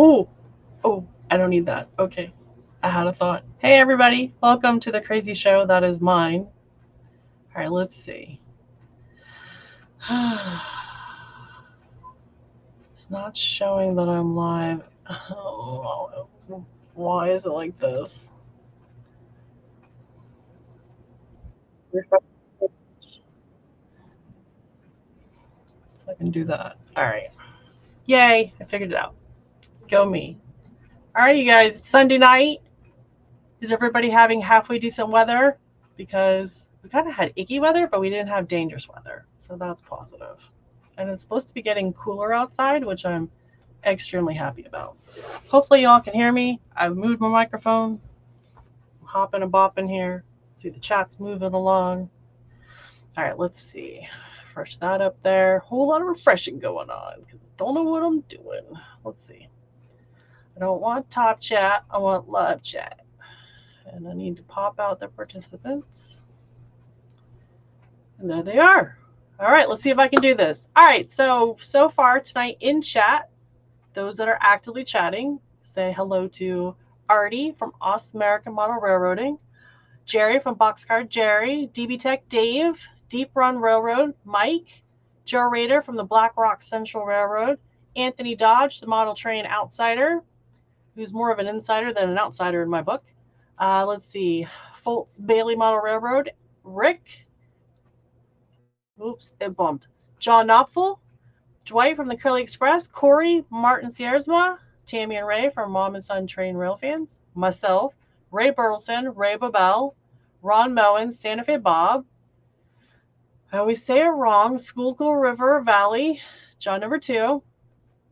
Oh, oh, I don't need that. Okay. I had a thought. Hey, everybody. Welcome to the crazy show that is mine. All right, let's see. It's not showing that I'm live. Oh, why is it like this? So I can do that. All right. Yay, I figured it out. Go me. All right, you guys, it's Sunday night. Is everybody having halfway decent weather? Because we kind of had icky weather, but we didn't have dangerous weather. So that's positive. And it's supposed to be getting cooler outside, which I'm extremely happy about. Hopefully, y'all can hear me. I've moved my microphone. I'm hopping and bopping here. See the chat's moving along. All right, let's see. Fresh that up there. Whole lot of refreshing going on because I don't know what I'm doing. Let's see. I don't want top chat. I want live chat. And I need to pop out the participants. And there they are. All right, let's see if I can do this. All right, so far tonight in chat, those that are actively chatting, say hello to Artie from Awesome American Model Railroading, Jerry from Boxcar Jerry, DB Tech Dave, Deep Run Railroad, Mike, Joe Rader from the Black Rock Central Railroad, Anthony Dodge, the Model Train Outsider, who's more of an insider than an outsider in my book. Let's see, Foltz Bailey Model Railroad, Rick, oops, it bumped, John Knopfel, Dwight from the Curly Express, Corey, Martin Siersma, Tammy and Ray from Mom and Son Train Rail Fans, myself, Ray Burleson, Ray Babel, Ron Moen, Santa Fe Bob. I always say it wrong. Schuylkill River Valley, John number 2,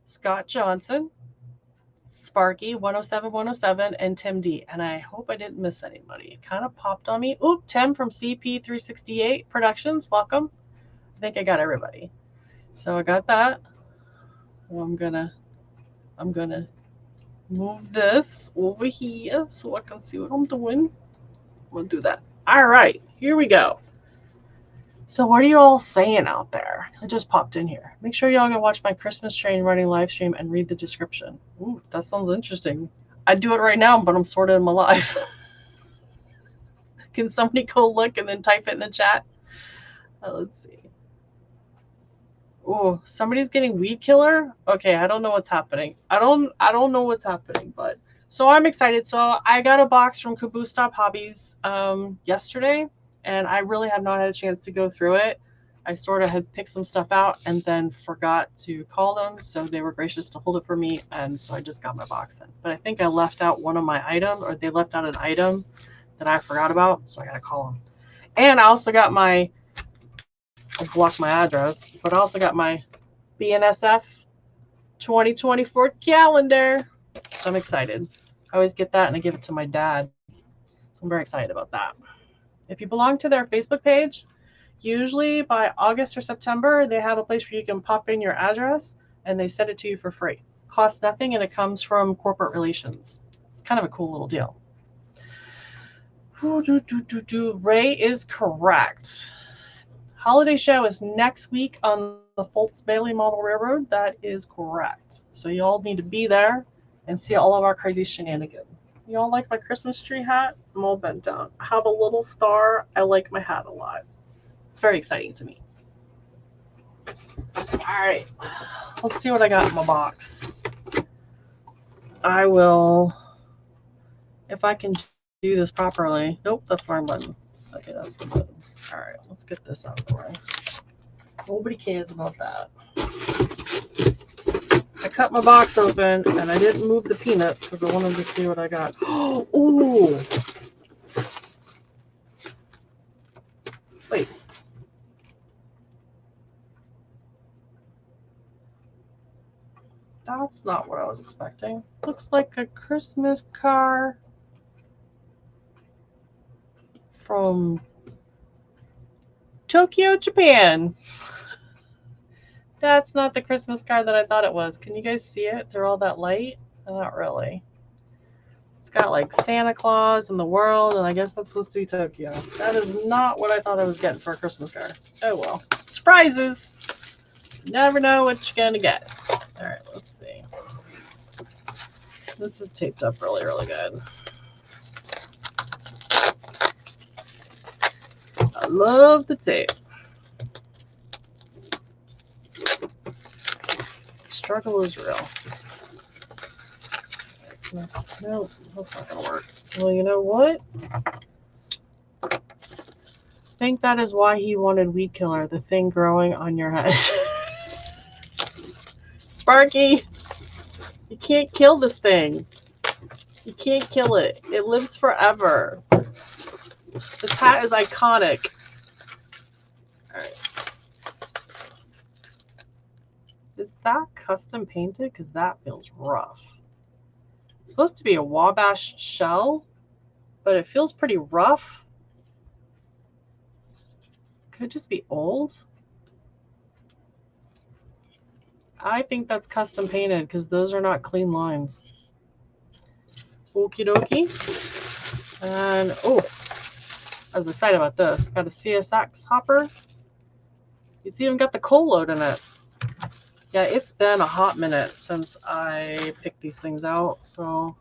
Scott Johnson, Sparky 107 and Tim D. And I hope I didn't miss anybody. It kind of popped on me. Oop, Tim from CP368 Productions, welcome. I think I got everybody. So I got that. Well, I'm gonna move this over here so I can see what I'm doing. I'm gonna do that. All right, here we go. So what are you all saying out there? I just popped in here. Make sure y'all go watch my Christmas train running live stream and read the description. Ooh, that sounds interesting. I'd do it right now, but I'm sort of in my life. Can somebody go look and then type it in the chat? Let's see. Oh, somebody's getting weed killer. Okay, I don't know what's happening. I don't know what's happening, but so I'm excited. So I got a box from Caboose Stop Hobbies yesterday, and I really have not had a chance to go through it. I sort of had picked some stuff out and then forgot to call them, so they were gracious to hold it for me, and so I just got my box in. But I think I left out one of my items, or they left out an item that I forgot about, so I gotta call them. And I also got my, I'll block my address, but I also got my BNSF 2024 calendar. So I'm excited. I always get that and I give it to my dad. So I'm very excited about that. If you belong to their Facebook page, usually by August or September, they have a place where you can pop in your address and they send it to you for free. Costs nothing and it comes from corporate relations. It's kind of a cool little deal. Ray is correct. Holiday show is next week on the Foltz Bailey Model Railroad. That is correct. So y'all need to be there and see all of our crazy shenanigans. Y'all like my Christmas tree hat? I'm all bent down. I have a little star. I like my hat a lot. It's very exciting to me. All right, let's see what I got in my box. I will, if I can do this properly. Nope, that's the wrong button. Okay, that's the button. All right, let's get this out of the way. Nobody cares about that. I cut my box open and I didn't move the peanuts because I wanted to see what I got. Oh, wait. That's not what I was expecting. Looks like a Christmas card from Tokyo, Japan. That's not the Christmas card that I thought it was. Can you guys see it through all that light? Not really. It's got like Santa Claus and the world, and I guess that's supposed to be Tokyo. That is not what I thought I was getting for a Christmas card. Oh well. Surprises! You never know what you're gonna get. Alright, let's see. This is taped up really, really good. I love the tape. Struggle is real. No, that's not gonna work. Well, you know what? I think that is why he wanted weed killer, the thing growing on your head. Sparky, you can't kill this thing. You can't kill it. It lives forever. This hat is iconic. All right. Is that custom painted? Because that feels rough. It's supposed to be a Wabash shell, but it feels pretty rough. Could just be old. I think that's custom painted because those are not clean lines. Okie dokie. And oh, I was excited about this. Got a CSX hopper. It's even got the coal load in it. Yeah, it's been a hot minute since I picked these things out. So,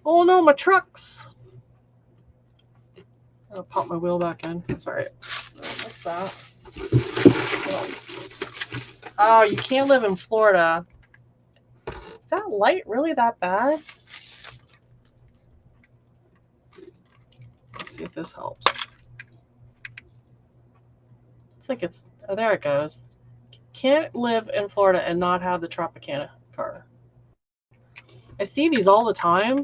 oh no, my trucks. I'll pop my wheel back in. That's all right. What's that? Oh, you can't live in Florida. Is that light really that bad? Let's see if this helps. It's like it's, oh, there it goes. Can't live in Florida and not have the Tropicana car. I see these all the time,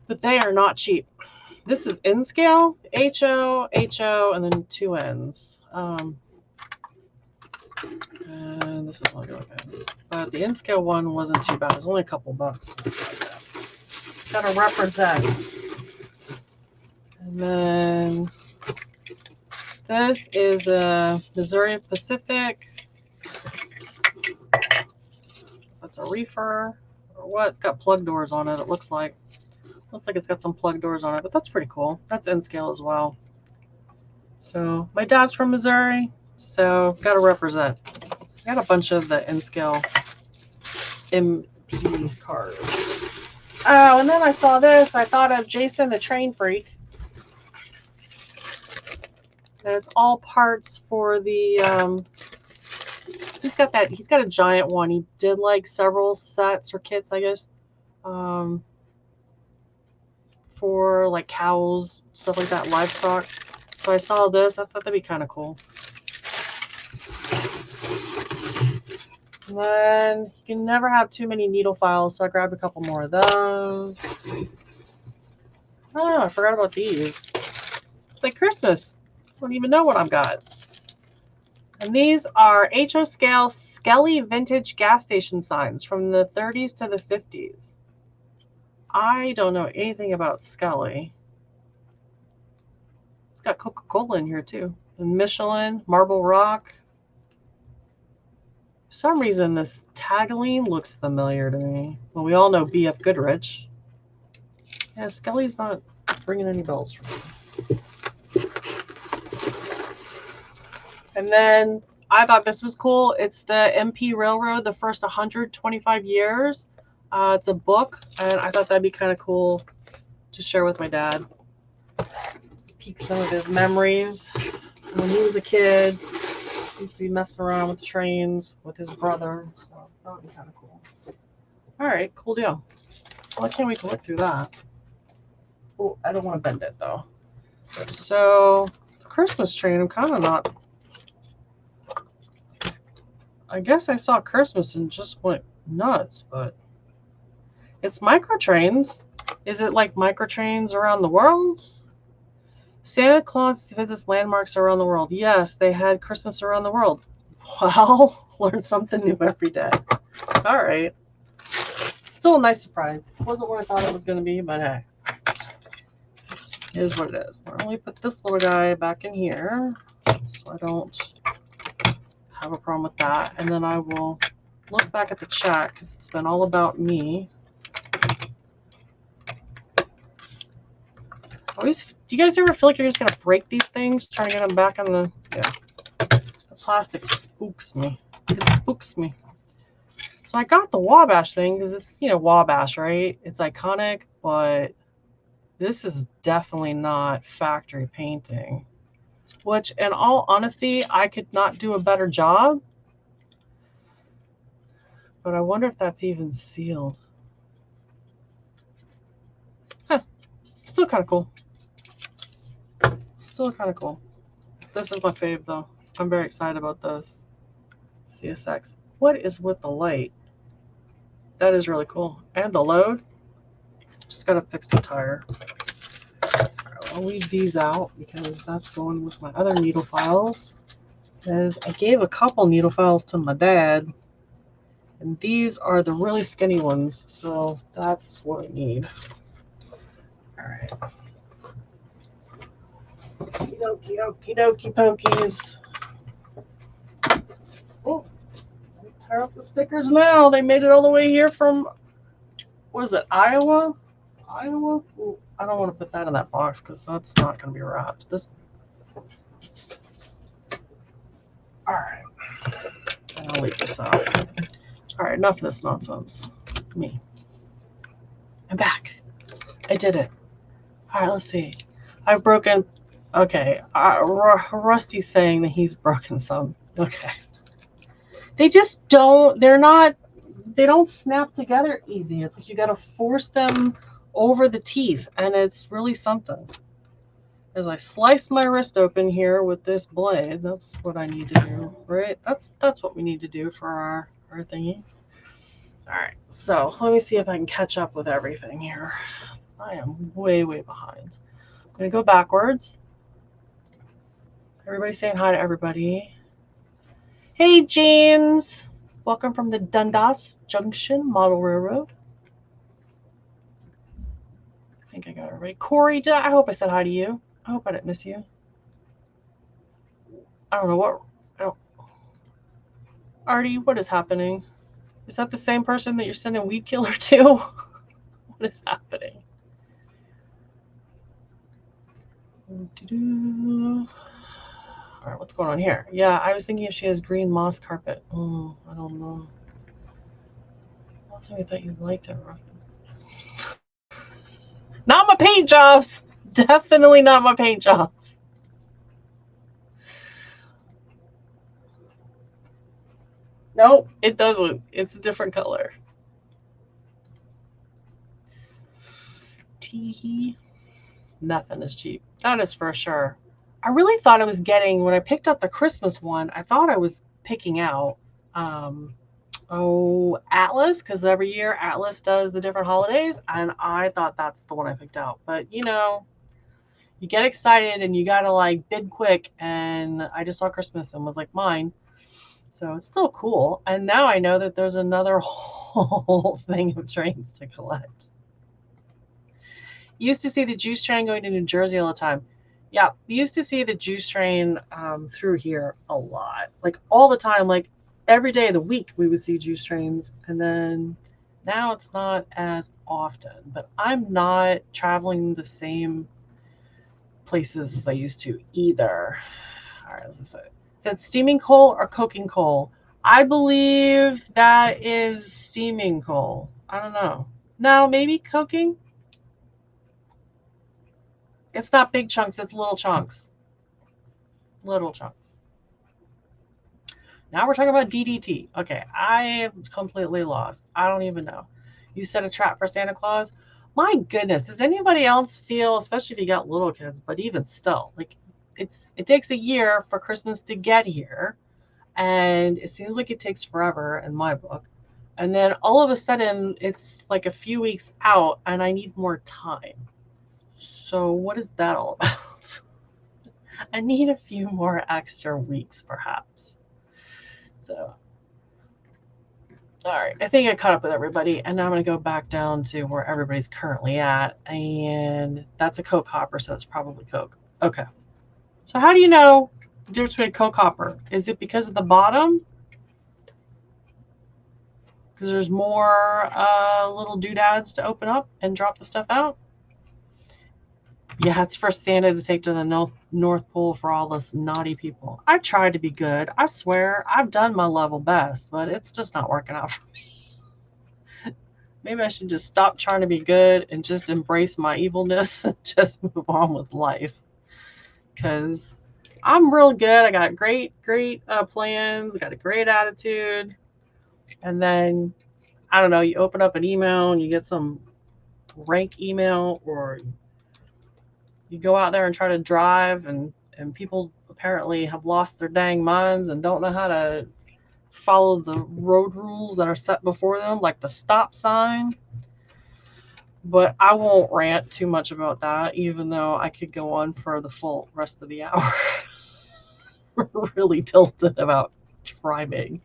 but they are not cheap. This is N scale, HO, HO, and then 2 N's. And this is not really good. But the N scale one wasn't too bad. It was only a couple bucks. Gotta represent. And then this is a Missouri Pacific. That's a reefer or what? It's got plug doors on it, it looks like. Looks like it's got some plug doors on it, but that's pretty cool. That's N scale as well. So my dad's from Missouri, so gotta represent. I got a bunch of the N scale MP cars. Oh, and then I saw this. I thought of Jason the Train Freak. And it's all parts for the he's got a giant one. He did like several sets or kits, I guess. For like cows, stuff like that, livestock. So I saw this. I thought that'd be kind of cool. And then you can never have too many needle files, so I grabbed a couple more of those. Oh, I forgot about these. It's like Christmas. I don't even know what I've got. And these are HO scale Skelly vintage gas station signs from the 30s to the 50s. I don't know anything about Skelly. It's got Coca-Cola in here too. And Michelin, Marble Rock. For some reason, this Tagline looks familiar to me. Well, we all know B.F. Goodrich. Yeah, Skelly's not ringing any bells for me. And then I thought this was cool. It's the MP Railroad, the first 125 years. It's a book, and I thought that'd be kind of cool to share with my dad. Peek some of his memories when he was a kid. He used to be messing around with the trains with his brother, so that would be kind of cool. All right, cool deal. Well, I can't wait to look through that. Oh, I don't want to bend it though. So, Christmas tree, I'm kind of not. I guess I saw Christmas and just went nuts, but it's microtrains. Is it like microtrains around the world? Santa Claus visits landmarks around the world. Yes, they had Christmas around the world. Wow, learn something new every day. All right. Still a nice surprise. Wasn't what I thought it was going to be, but hey. It is what it is. I'll only put this little guy back in here so I don't have a problem with that. And then I will look back at the chat because it's been all about me. Always, do you guys ever feel like you're just gonna break these things trying to get them back on the? Yeah, the plastic spooks me. It spooks me. So I got the Wabash thing because it's, you know, Wabash, right? It's iconic, but this is definitely not factory painting. Which, in all honesty, I could not do a better job. But I wonder if that's even sealed. Huh. Still kind of cool. Still kind of cool. This is my fave, though. I'm very excited about this. CSX. What is with the light? That is really cool. And the load. Just got to fix the tire. I'll leave these out because that's going with my other needle files. Because I gave a couple needle files to my dad. And these are the really skinny ones. So that's what I need. Alright. Okie dokie pokies. Oh, tear up the stickers now. They made it all the way here from, was it Iowa? Iowa? Ooh, I don't want to put that in that box because that's not going to be wrapped. This. All right. And I'll leave this out. All right, enough of this nonsense. Me. I'm back. I did it. All right, let's see. I've broken. Okay. Rusty's saying that he's broken some. Okay. They just don't. They're not. They don't snap together easy. It's like you got to force them over the teeth, and it's really something. As I slice my wrist open here with this blade, that's what I need to do, right? That's what we need to do for our thingy. All right, so let me see if I can catch up with everything here. I am way behind. I'm gonna go backwards. Everybody saying hi to everybody. Hey, James. Welcome from the Dundas Junction Model Railroad. I think I got everybody. Corey, I hope I said hi to you. I hope I didn't miss you. I don't know what. Artie, what is happening? Is that the same person that you're sending Weed Killer to? What is happening? All right, what's going on here? Yeah, I was thinking if she has green moss carpet. Oh, I don't know. Last time I thought you liked it. Not my paint jobs. Definitely not my paint jobs. Nope, it doesn't. It's a different color. Teehee. Nothing is cheap. That is for sure. I really thought I was getting, when I picked up the Christmas one, I thought I was picking out, Atlas, because every year Atlas does the different holidays, and I thought that's the one I picked out. But, you know, you get excited and you got to, like, bid quick, and I just saw Christmas and was like, mine. So it's still cool. And now I know that there's another whole thing of trains to collect. Used to see the juice train going to New Jersey all the time. Yeah, we used to see the juice train through here a lot. Like all the time, like every day of the week we would see juice trains. And then now it's not as often. But I'm not traveling the same places as I used to either. All right, let's say. Is that steaming coal or coking coal? I believe that is steaming coal. I don't know. No, maybe coking? It's not big chunks, it's little chunks. Little chunks. Now we're talking about DDT. Okay, I am completely lost. I don't even know. You set a trap for Santa Claus? My goodness, does anybody else feel, especially if you got little kids, but even still, like it takes a year for Christmas to get here, and it seems like it takes forever in my book. And then all of a sudden, it's like a few weeks out, and I need more time. So what is that all about? I need a few more extra weeks, perhaps. So, all right, I think I caught up with everybody, and now I'm going to go back down to where everybody's currently at, and that's a Coke hopper, so it's probably Coke. Okay. So how do you know the difference between a Coke hopper? Is it because of the bottom? Because there's more little doodads to open up and drop the stuff out? Yeah, it's for Santa to take to the North Pole for all us naughty people. I tried to be good. I swear, I've done my level best, but it's just not working out for me. Maybe I should just stop trying to be good and just embrace my evilness and just move on with life. Because I'm real good. I got great plans. I got a great attitude. And then, I don't know, you open up an email and you get some rank email, or you go out there and try to drive, and people apparently have lost their dang minds and don't know how to follow the road rules that are set before them, like the stop sign. But I won't rant too much about that, even though I could go on for the full rest of the hour. Really tilted about driving.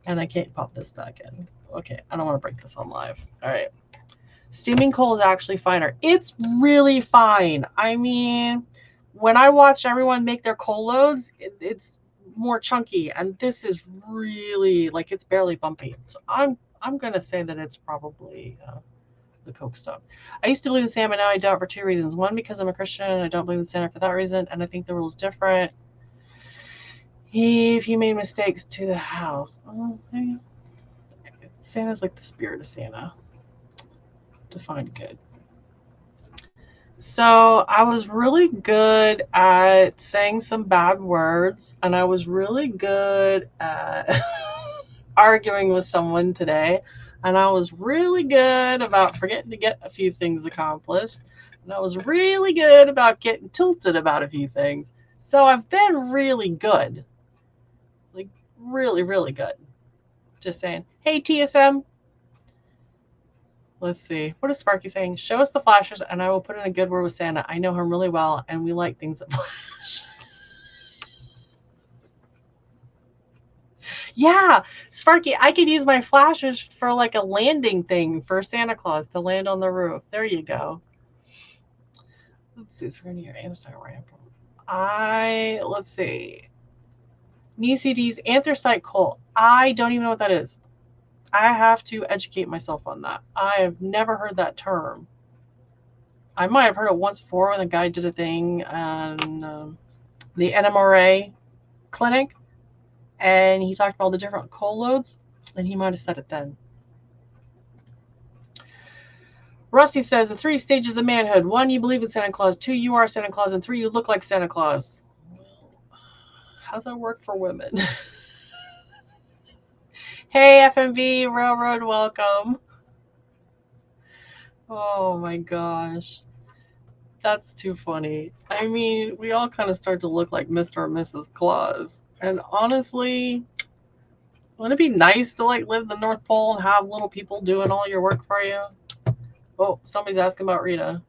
And I can't pop this back in. Okay, I don't want to break this on live. All right. Steaming coal is actually finer. It's really fine. I mean, when I watch everyone make their coal loads, it's more chunky, and this is really, like, it's barely bumpy. So I'm gonna say that it's probably the coke stuff. I used to believe in Santa, but now I don't, for two reasons. One, because I'm a Christian and I don't believe in Santa for that reason, and I think the rule is different if you made mistakes to the house. Okay. Santa's like the spirit of Santa. Defined good. So I was really good at saying some bad words, and I was really good at arguing with someone today, and I was really good about forgetting to get a few things accomplished, and I was really good about getting tilted about a few things. So I've been really good, like really, really good. Just saying, hey TSM. Let's see. What is Sparky saying? Show us the flashers and I will put in a good word with Santa. I know him really well and we like things that flash. Yeah, Sparky, I could use my flashers for like a landing thing for Santa Claus to land on the roof. There you go. Let's see. It's right here. Let's see. Nisi to use anthracite coal. I don't even know what that is. I have to educate myself on that. I have never heard that term. I might have heard it once before when the guy did a thing on the NMRA clinic, and he talked about all the different coal loads, and he might have said it then. Rusty says the 3 stages of manhood: 1, you believe in Santa Claus; 2, you are Santa Claus; and 3, you look like Santa Claus. How's that work for women? Hey, FMV Railroad, welcome. Oh my gosh. That's too funny. I mean, we all kind of start to look like Mr. and Mrs. Claus. And honestly, wouldn't it be nice to like live the North Pole and have little people doing all your work for you? Oh, somebody's asking about Rita.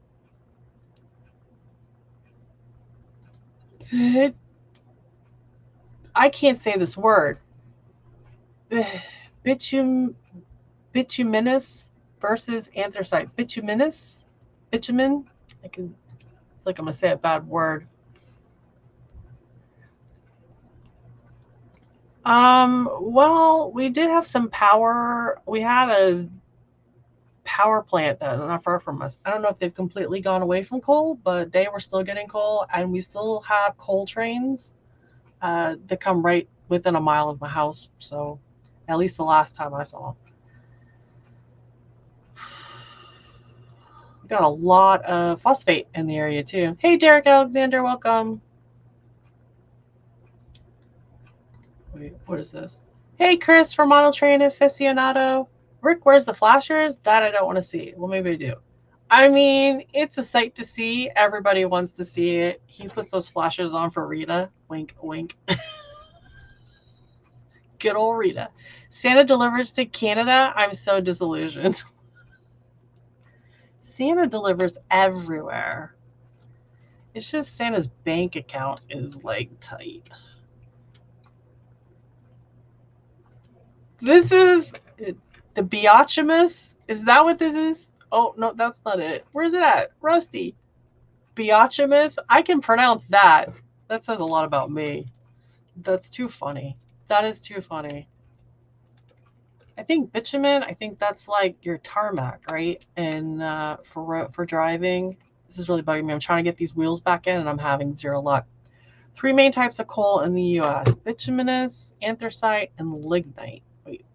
I can't say this word. Bituminous versus anthracite. Bituminous? Bitumen? I can like I'm gonna say a bad word. Well, we did have some power. We had a power plant that not far from us. I don't know if they've completely gone away from coal, but they were still getting coal, and we still have coal trains that come right within a mile of my house. So, at least the last time I saw them. We got a lot of phosphate in the area too. Hey, Derek Alexander, welcome. Wait, what is this? Hey, Chris from Model Train Aficionado. Rick, where's the flashers? That I don't want to see. Well, maybe I do. I mean, it's a sight to see. Everybody wants to see it. He puts those flashers on for Rita. Wink, wink. Good old Rita. Santa delivers to Canada. I'm so disillusioned. Santa delivers everywhere. It's just Santa's bank account is like tight. This is the Beachimus. Is that what this is? Oh, no, that's not it. Where's it at? Rusty. Beachimus? I can pronounce that. That says a lot about me. That's too funny. That is too funny. I think bitumen, I think that's like your tarmac, right? And for driving. This is really bugging me. I'm trying to get these wheels back in and I'm having zero luck. 3 main types of coal in the U.S. Bituminous, anthracite, and lignite. Wait.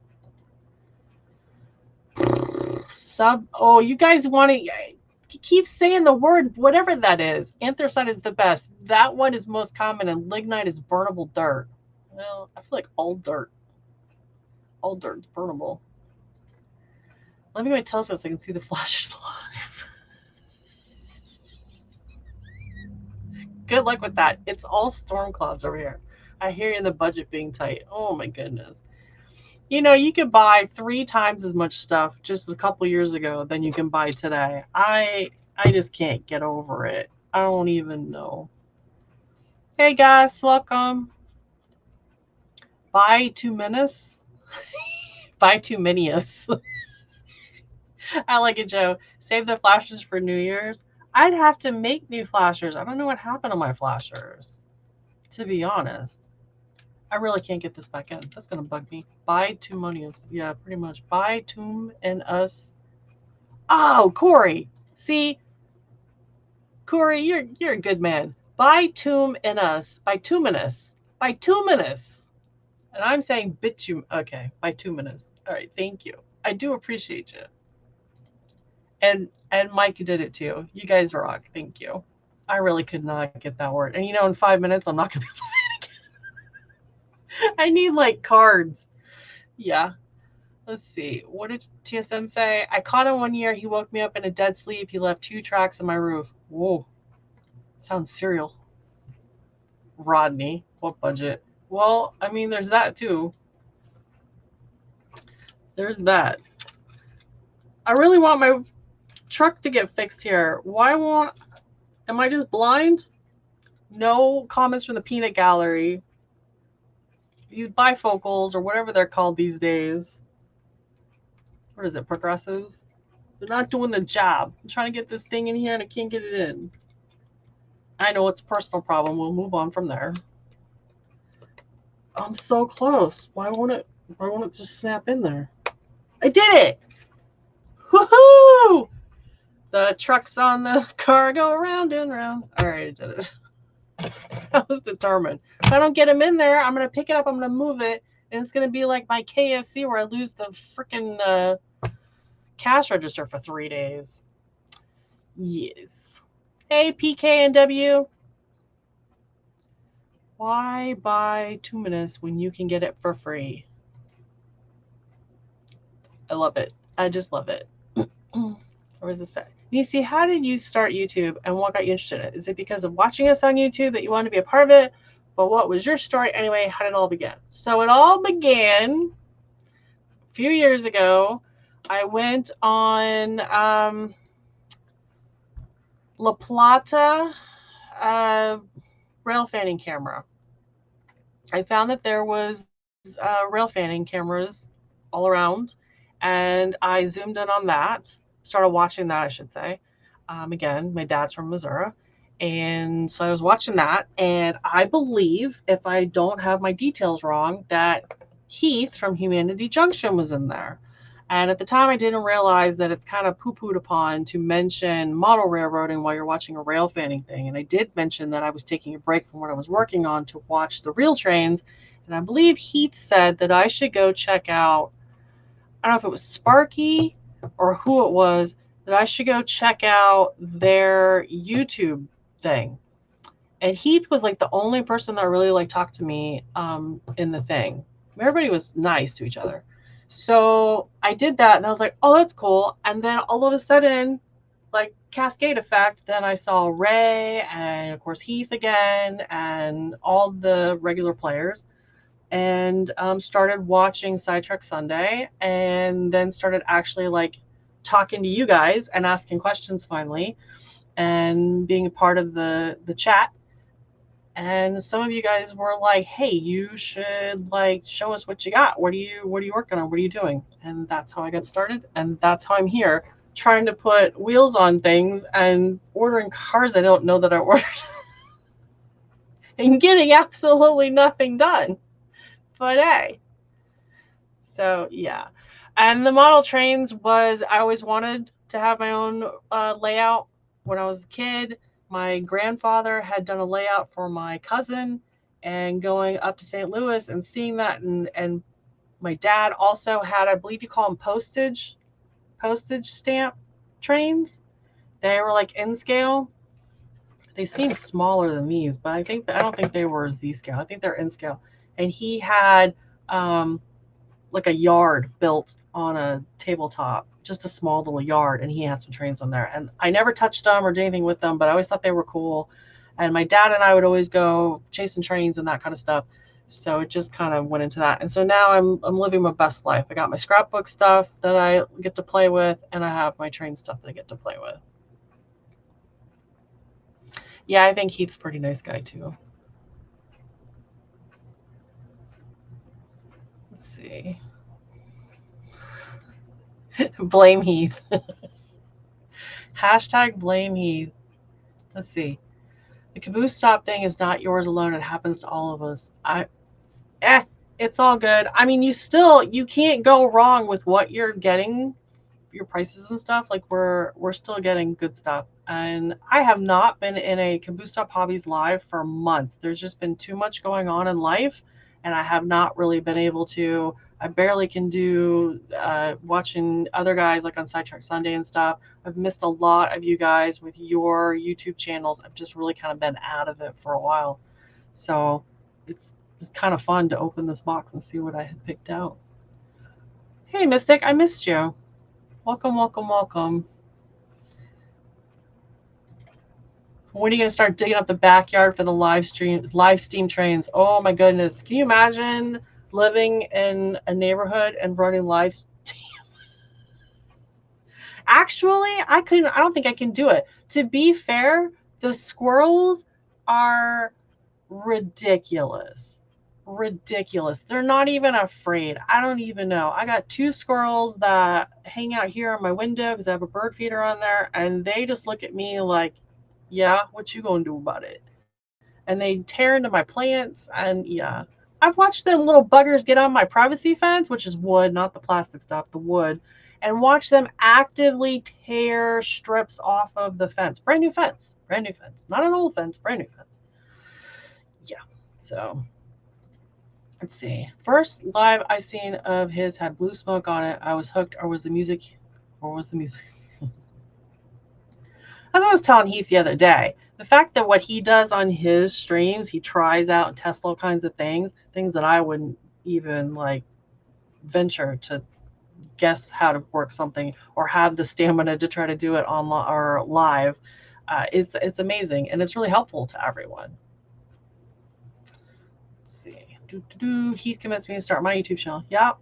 Oh, you guys want to keep saying the word, whatever that is. Anthracite is the best. That one is most common, and lignite is burnable dirt. Well, I feel like all dirt is burnable. Let me get my telescope so I can see the flashes live. Good luck with that. It's all storm clouds over here. I hear you, the budget being tight. Oh my goodness. You know, you could buy 3 times as much stuff just a couple years ago than you can buy today. I just can't get over it. I don't even know. Hey guys, welcome. Buy 2 minutes. Buy 2 minius. I like it, Joe. Save the flashers for New Year's. I'd have to make new flashers. I don't know what happened to my flashers, to be honest. I really can't get this back in. That's gonna bug me. Buy 2 monius. Yeah, pretty much. Buy Tomb and Us. Oh, Corey. See, Corey, you're a good man. Buy Tomb and Us. By Tuminous. By Tuminous. And I'm saying bitum. Okay, by Tuminous. All right, thank you. I do appreciate you. And Mike did it too. You guys rock. Thank you. I really could not get that word. And you know, in 5 minutes, I'm not gonna be able to say it again. I need like cards. Yeah. Let's see. What did TSM say? I caught him one year. He woke me up in a dead sleep. He left 2 tracks on my roof. Whoa. Sounds serial. Rodney. What budget? Well, I mean, there's that too. There's that. I really want my truck to get fixed here. Why won't... Am I just blind? No comments from the peanut gallery. These bifocals, or whatever they're called these days. What is it, progressives? They're not doing the job. I'm trying to get this thing in here and I can't get it in. I know it's a personal problem. We'll move on from there. I'm so close. Why won't it just snap in there? I did it! Woohoo! The trucks on the car go around and around. All right, I did it. I was determined. If I don't get him in there, I'm going to pick it up, I'm going to move it, and it's going to be like my KFC where I lose the freaking cash register for 3 days. Yes. Hey, PK and W. Why buy Tuminous when you can get it for free? I love it. I just love it. Where was this at? Nisi, how did you start YouTube and what got you interested in it? Is it because of watching us on YouTube that you wanted to be a part of it? But what was your story anyway? How did it all begin? So it all began a few years ago. I went on La Plata rail fanning camera. I found that there was rail fanning cameras all around, and I zoomed in on that. Started watching that, I should say. Again, my dad's from Missouri, and so I was watching that, and I believe, if I don't have my details wrong, that Heath from Humanity Junction was in there. And at the time, I didn't realize that it's kind of poo-pooed upon to mention model railroading while you're watching a rail fanning thing. And I did mention that I was taking a break from what I was working on to watch the real trains. And I believe Heath said that I should go check out, I don't know if it was Sparky or who it was, that I should go check out their YouTube thing. And Heath was like the only person that really like talked to me in the thing. Everybody was nice to each other. So I did that and I was like, oh, that's cool. And then all of a sudden, like cascade effect, then I saw Ray and of course Heath again and all the regular players, and started watching Sidetrack Sunday, and then started actually like talking to you guys and asking questions finally and being a part of the chat. And some of you guys were like, hey, you should like show us what you got. What are you working on? What are you doing? And that's how I got started. And that's how I'm here, trying to put wheels on things and ordering cars I don't know that I ordered and getting absolutely nothing done. But hey, so yeah. And the model trains was, I always wanted to have my own layout when I was a kid. My grandfather had done a layout for my cousin, and going up to St. Louis and seeing that, and my dad also had, I believe you call them postage postage stamp trains. They were like in scale. They seem smaller than these, but I don't think they were Z scale. I think they're in scale. And he had like a yard built on a tabletop, just a small little yard, and he had some trains on there. And I never touched them or did anything with them, but I always thought they were cool. And my dad and I would always go chasing trains and that kind of stuff. So it just kind of went into that. And so now I'm living my best life. I got my scrapbook stuff that I get to play with, and I have my train stuff that I get to play with. Yeah, I think Heath's a pretty nice guy too. Let's see. Blame Heath. Hashtag blame Heath. Let's see. The caboose stop thing is not yours alone. It happens to all of us. It's all good. I mean, you can't go wrong with what you're getting, your prices and stuff. Like we're still getting good stuff. And I have not been in a Caboose Stop Hobbies live for months. There's just been too much going on in life, and I have not really been able to. I barely can do watching other guys like on Sidetrack Sunday and stuff. I've missed a lot of you guys with your YouTube channels. I've just really kind of been out of it for a while. So it's kind of fun to open this box and see what I had picked out. Hey, Mystic, I missed you. Welcome, welcome, welcome. When are you going to start digging up the backyard for the live steam trains? Oh my goodness. Can you imagine living in a neighborhood and running live steam? Actually, I don't think I can do it. To be fair, the squirrels are ridiculous. Ridiculous. They're not even afraid. I don't even know. I got 2 squirrels that hang out here on my window because I have a bird feeder on there, and they just look at me like, yeah, what you gonna do about it? And they tear into my plants, and yeah. I've watched them little buggers get on my privacy fence, which is wood, not the plastic stuff, the wood, and watch them actively tear strips off of the fence. Brand new fence. Not an old fence, brand new fence. Yeah, so let's see. First live I seen of his had blue smoke on it. I was hooked, or was the music? As I was telling Heath the other day, the fact that what he does on his streams, he tries out and tests all kinds of things that I wouldn't even like venture to guess how to work something or have the stamina to try to do it online or live. It's amazing, and it's really helpful to everyone. Let's see. Heath convinced me to start my YouTube channel. Yeah.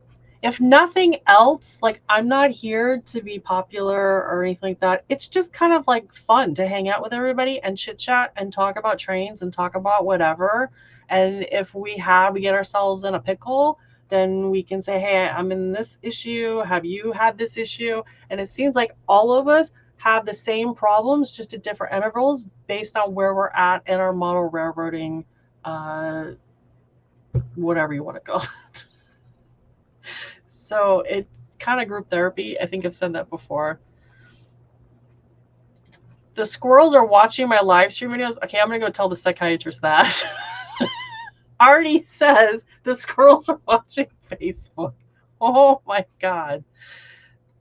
If nothing else, like I'm not here to be popular or anything like that. It's just kind of like fun to hang out with everybody and chit chat and talk about trains and talk about whatever. And if we get ourselves in a pickle, then we can say, hey, I'm in this issue. Have you had this issue? And it seems like all of us have the same problems, just at different intervals based on where we're at in our model railroading, whatever you want to call it. So it's kind of group therapy. I think I've said that before. The squirrels are watching my live stream videos. Okay, I'm going to go tell the psychiatrist that. Artie says the squirrels are watching Facebook. Oh my God.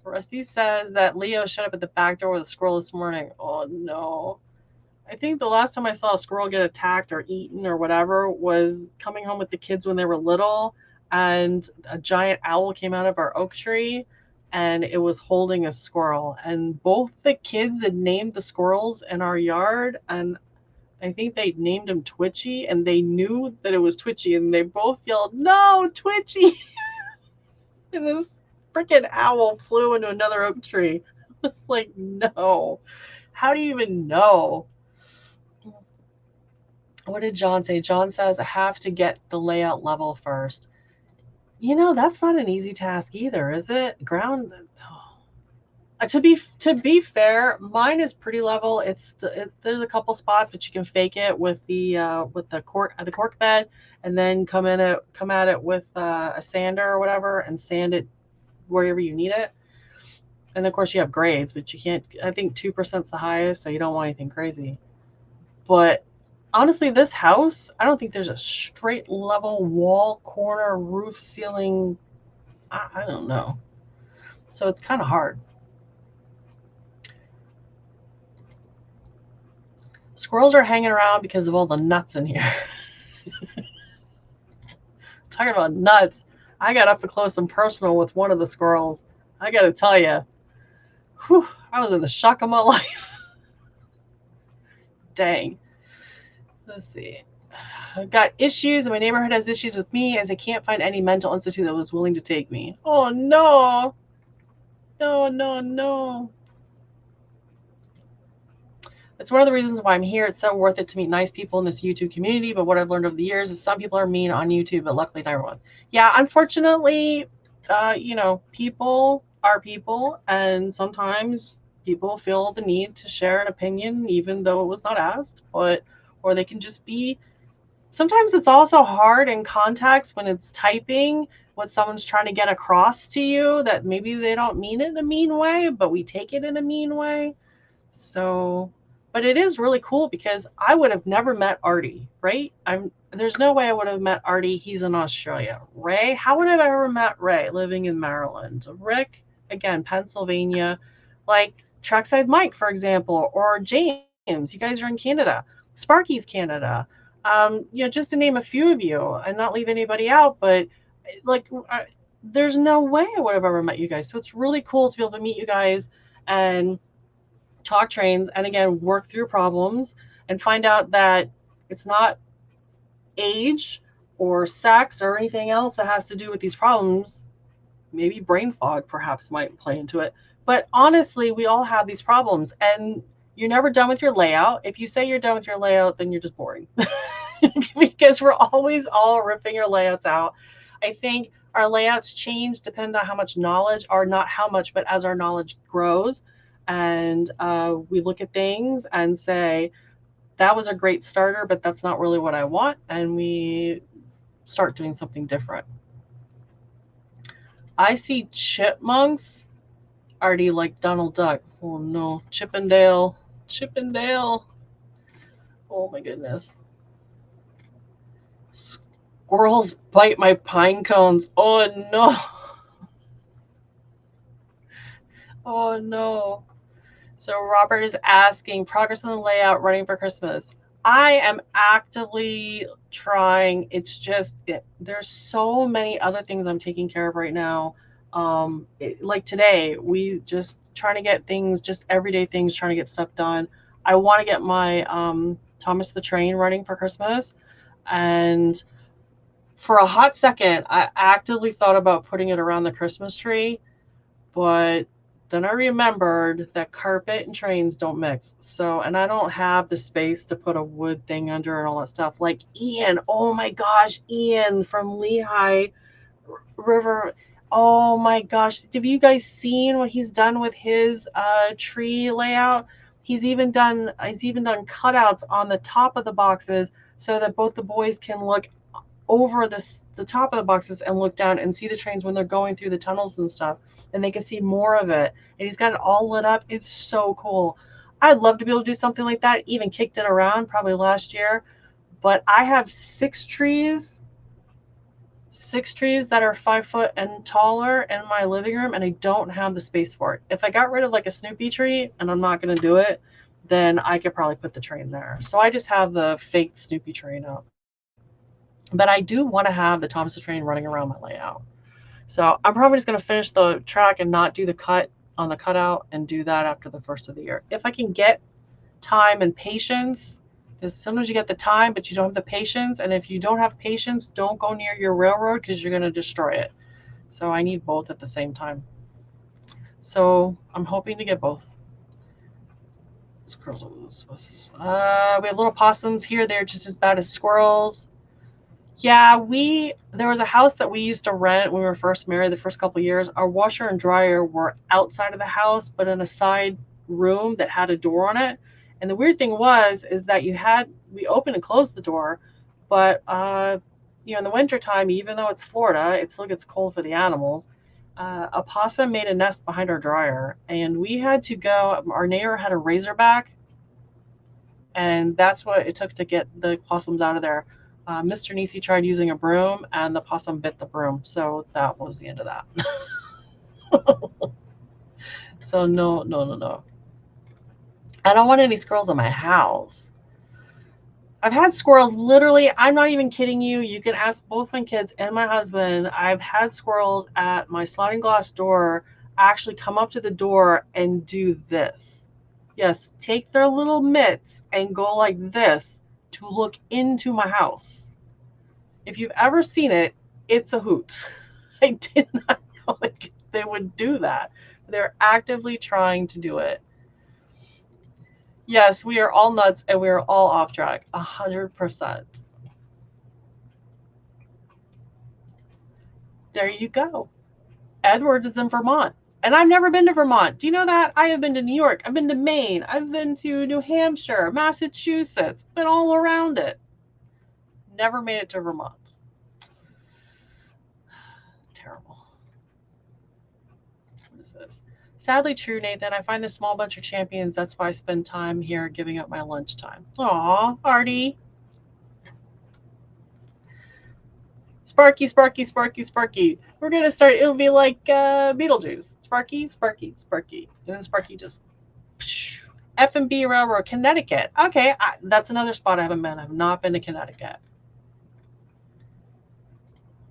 Rusty says that Leo showed up at the back door with a squirrel this morning. Oh no. I think the last time I saw a squirrel get attacked or eaten or whatever was coming home with the kids when they were little, and a giant owl came out of our oak tree and it was holding a squirrel, and both the kids had named the squirrels in our yard, and I think they named him Twitchy, and they knew that it was Twitchy, and they both yelled, no, Twitchy. And this freaking owl flew into another oak tree. It's like, no. How do you even know? What did John say? John says, I have to get the layout level first. You know, that's not an easy task either, is it? Ground. To be fair, mine is pretty level. There's a couple spots, but you can fake it with the cork bed, and then come at it with a sander or whatever, and sand it wherever you need it. And of course, you have grades, but you can't. I think 2% is the highest, so you don't want anything crazy. But honestly, this house, I don't think there's a straight level wall, corner, roof, ceiling. I don't know. So it's kind of hard. Squirrels are hanging around because of all the nuts in here. Talking about nuts, I got up close and personal with one of the squirrels. I got to tell you, whew, I was in the shock of my life. Dang. Let's see. I've got issues, and my neighborhood has issues with me as they can't find any mental institute that was willing to take me. Oh no. No, no, no. It's one of the reasons why I'm here. It's so worth it to meet nice people in this YouTube community. But what I've learned over the years is some people are mean on YouTube, but luckily not everyone. Yeah, unfortunately, people are people, and sometimes people feel the need to share an opinion even though it was not asked, or they can just be. Sometimes it's also hard in context when it's typing what someone's trying to get across to you that maybe they don't mean it in a mean way, but we take it in a mean way. So, but it is really cool because I would have never met Artie, right? There's no way I would have met Artie. He's in Australia. Ray, how would I have ever met Ray living in Maryland? Rick, again, Pennsylvania, like Trackside Mike, for example, or James. You guys are in Canada. Sparky's Canada. Just to name a few of you and not leave anybody out, but like, there's no way I would have ever met you guys. So it's really cool to be able to meet you guys and talk trains, and again, work through problems and find out that it's not age or sex or anything else that has to do with these problems. Maybe brain fog perhaps might play into it. But honestly, we all have these problems, and you're never done with your layout. If you say you're done with your layout, then you're just boring. Because we're always all ripping our layouts out. I think our layouts change depending on how much knowledge, or not how much, but as our knowledge grows. And we look at things and say, that was a great starter, but that's not really what I want. And we start doing something different. I see chipmunks already like Donald Duck. Oh no, Chippendale. Oh my goodness. Squirrels bite my pine cones. Oh no. Oh no. So Robert is asking, progress on the layout running for Christmas. I am actively trying. It's just, there's so many other things I'm taking care of right now. Like today, we just trying to get things, just everyday things, trying to get stuff done. I want to get my Thomas the Train running for Christmas. And for a hot second, I actively thought about putting it around the Christmas tree, but then I remembered that carpet and trains don't mix. So, and I don't have the space to put a wood thing under and all that stuff. Like Ian, oh my gosh, Ian from Lehigh River. Oh my gosh, have you guys seen what he's done with his tree layout? He's even done cutouts on the top of the boxes so that both the boys can look over the top of the boxes and look down and see the trains when they're going through the tunnels and stuff, and they can see more of it. And he's got it all lit up. It's so cool. I'd love to be able to do something like that. Even kicked it around probably last year, but I have six trees that are 5 foot and taller in my living room, and I don't have the space for it. If I got rid of like a Snoopy tree, and I'm not going to do it, then I could probably put the train there. So I just have the fake Snoopy train up. But I do want to have the Thomas the Train running around my layout. So I'm probably just going to finish the track and not do the cut on the cutout, and do that after the first of the year. If I can get time and patience, because sometimes you get the time, but you don't have the patience. And if you don't have patience, don't go near your railroad because you're going to destroy it. So I need both at the same time. So I'm hoping to get both. Squirrels. We have little possums here. They're just as bad as squirrels. Yeah, there was a house that we used to rent when we were first married the first couple of years. Our washer and dryer were outside of the house, but in a side room that had a door on it. And the weird thing is that we opened and closed the door, but in the wintertime, even though it's Florida, it still gets cold for the animals. A possum made a nest behind our dryer, and we had to go. Our neighbor had a razorback, and that's what it took to get the possums out of there. Mr. Nisi tried using a broom, and the possum bit the broom. So that was the end of that. So no. I don't want any squirrels in my house. I've had squirrels literally, I'm not even kidding you. You can ask both my kids and my husband. I've had squirrels at my sliding glass door actually come up to the door and do this. Yes, take their little mitts and go like this to look into my house. If you've ever seen it, it's a hoot. I did not know they would do that. They're actively trying to do it. Yes, we are all nuts and we are all off track. 100%. There you go. Edward is in Vermont. And I've never been to Vermont. Do you know that? I have been to New York. I've been to Maine. I've been to New Hampshire, Massachusetts. Been all around it. Never made it to Vermont. Terrible. What is this? Sadly true, Nathan. I find this small bunch of champions. That's why I spend time here giving up my lunchtime. Aw, Artie. Sparky, Sparky, Sparky, Sparky. We're going to start, it'll be like Beetlejuice. Sparky, Sparky, Sparky. And then Sparky just, F&B Railroad, Connecticut. Okay, that's another spot I haven't been. I've not been to Connecticut.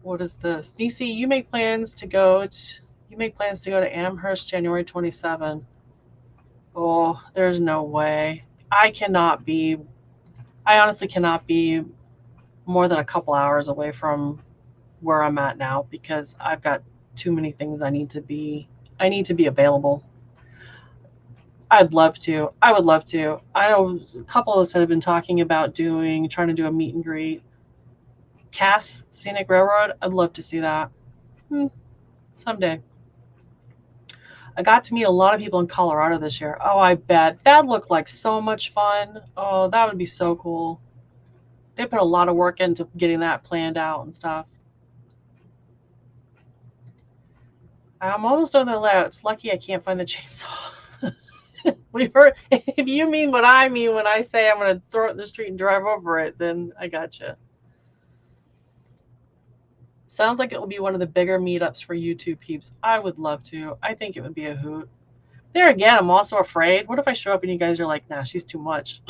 What is this? Nisi, you make plans to go to Amherst January 27. Oh, there's no way. I honestly cannot be more than a couple hours away from where I'm at now because I've got too many things I need to be available. I'd love to. I would love to. I know a couple of us have been talking about trying to do a meet and greet. Cass Scenic Railroad, I'd love to see that. Someday. I got to meet a lot of people in Colorado this year. Oh, I bet. That looked like so much fun. Oh, that would be so cool. They put a lot of work into getting that planned out and stuff. I'm almost on the layout. It's lucky I can't find the chainsaw. If you mean what I mean when I say I'm going to throw it in the street and drive over it, then I gotcha. Sounds like it will be one of the bigger meetups for YouTube peeps. I would love to. I think it would be a hoot. There again, I'm also afraid. What if I show up and you guys are like, nah, she's too much.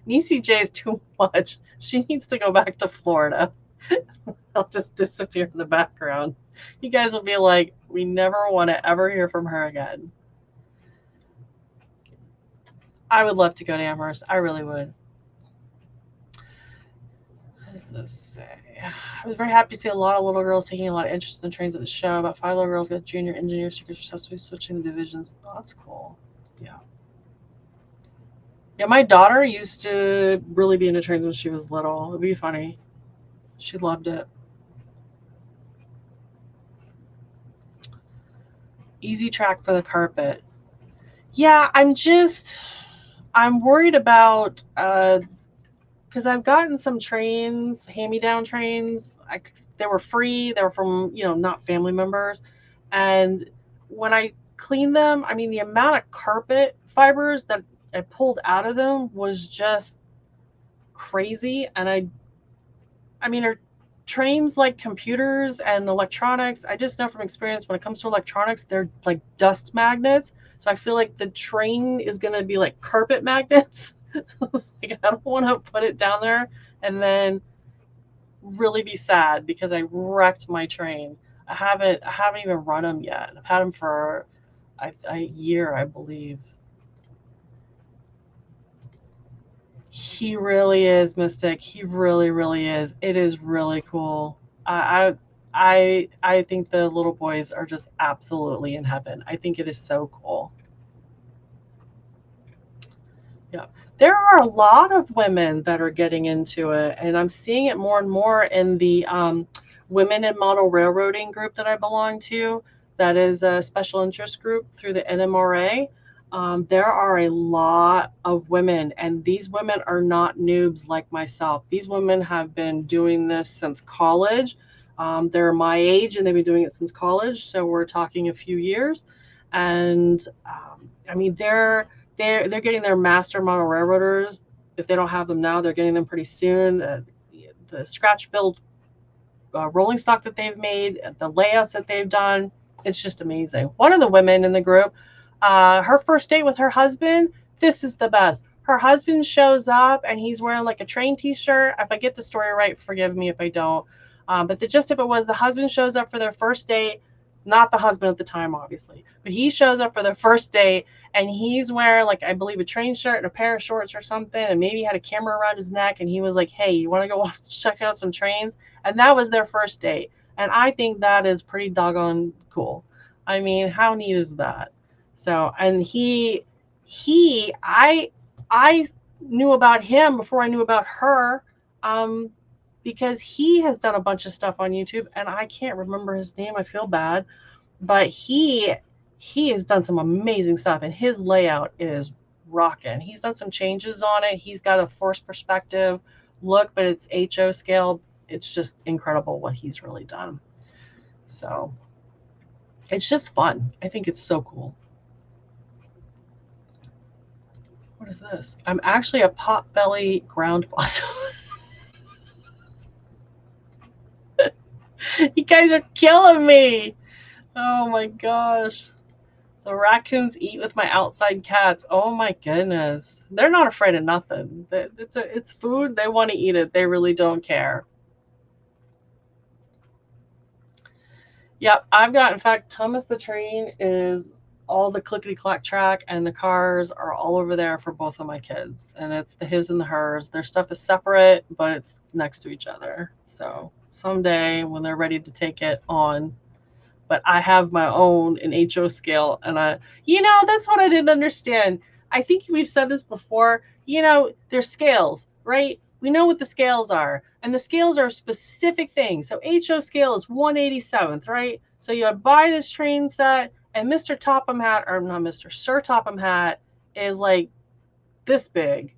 Nisi J is too much. She needs to go back to Florida. I'll just disappear in the background. You guys will be like, we never want to ever hear from her again. I would love to go to Amherst. I really would. What does this say? I was very happy to see a lot of little girls taking a lot of interest in the trains at the show. About 5 little girls got junior engineer stickers successfully switching the divisions. Oh, that's cool. Yeah. Yeah, my daughter used to really be into trains when she was little. It'd be funny. She loved it. Easy track for the carpet. Yeah, I'm worried about because I've gotten some trains, hand-me-down trains. They were free. They were from, not family members. And when I cleaned them, I mean, the amount of carpet fibers that I pulled out of them was just crazy. And I mean, are trains like computers and electronics? I just know from experience when it comes to electronics, they're like dust magnets. So I feel like the train is going to be like carpet magnets. Like, I don't want to put it down there and then really be sad because I wrecked my train. I haven't even run them yet. I've had them for a year, I believe. He really is, Mystic. He really, really is. It is really cool. I think the little boys are just absolutely in heaven. I think it is so cool. Yeah. There are a lot of women that are getting into it, and I'm seeing it more and more in the Women in Model Railroading group that I belong to. That is a special interest group through the NMRA. There are a lot of women, and these women are not noobs like myself. These women have been doing this since college. They're my age, and they've been doing it since college, so we're talking a few years. And I mean, they're getting their master model railroaders. If they don't have them now, they're getting them pretty soon. The scratch build rolling stock that they've made, the layouts that they've done, it's just amazing. One of the women in the group, her first date with her husband, this is the best. her husband shows up and he's wearing like a train t-shirt. If I get the story right, forgive me if I don't. But the gist of it was the husband shows up for their first date, not the husband at the time, obviously, but he shows up for their first date and he's wearing like, I believe, a train shirt and a pair of shorts or something, and maybe he had a camera around his neck, and he was like, hey, you want to go check out some trains? And that was their first date. And I think that is pretty doggone cool. I mean, how neat is that? So, and I knew about him before I knew about her, um, because he has done a bunch of stuff on YouTube, and I can't remember his name. I feel bad, but he has done some amazing stuff, and his layout is rocking. He's done some changes on it. He's got a forced perspective look, but it's HO scale. It's just incredible what he's really done. So it's just fun. I think it's so cool. What is this? I'm actually a potbelly ground possum. You guys are killing me. Oh my gosh. The raccoons eat with my outside cats. Oh my goodness. They're not afraid of nothing. It's food. They want to eat it. They really don't care. Yep, I've got, in fact, Thomas the Train is all the clickety-clack track, and the cars are all over there for both of my kids. And it's the his and the hers. Their stuff is separate, but it's next to each other. So someday when they're ready to take it on, but I have my own in HO scale, and that's what I didn't understand. I think we've said this before. There's scales, right? We know what the scales are, and the scales are specific things. So HO scale is 187th, right? So you buy this train set, and Mr. Topham Hat, or not Mr. Sir Topham Hat, is like this big.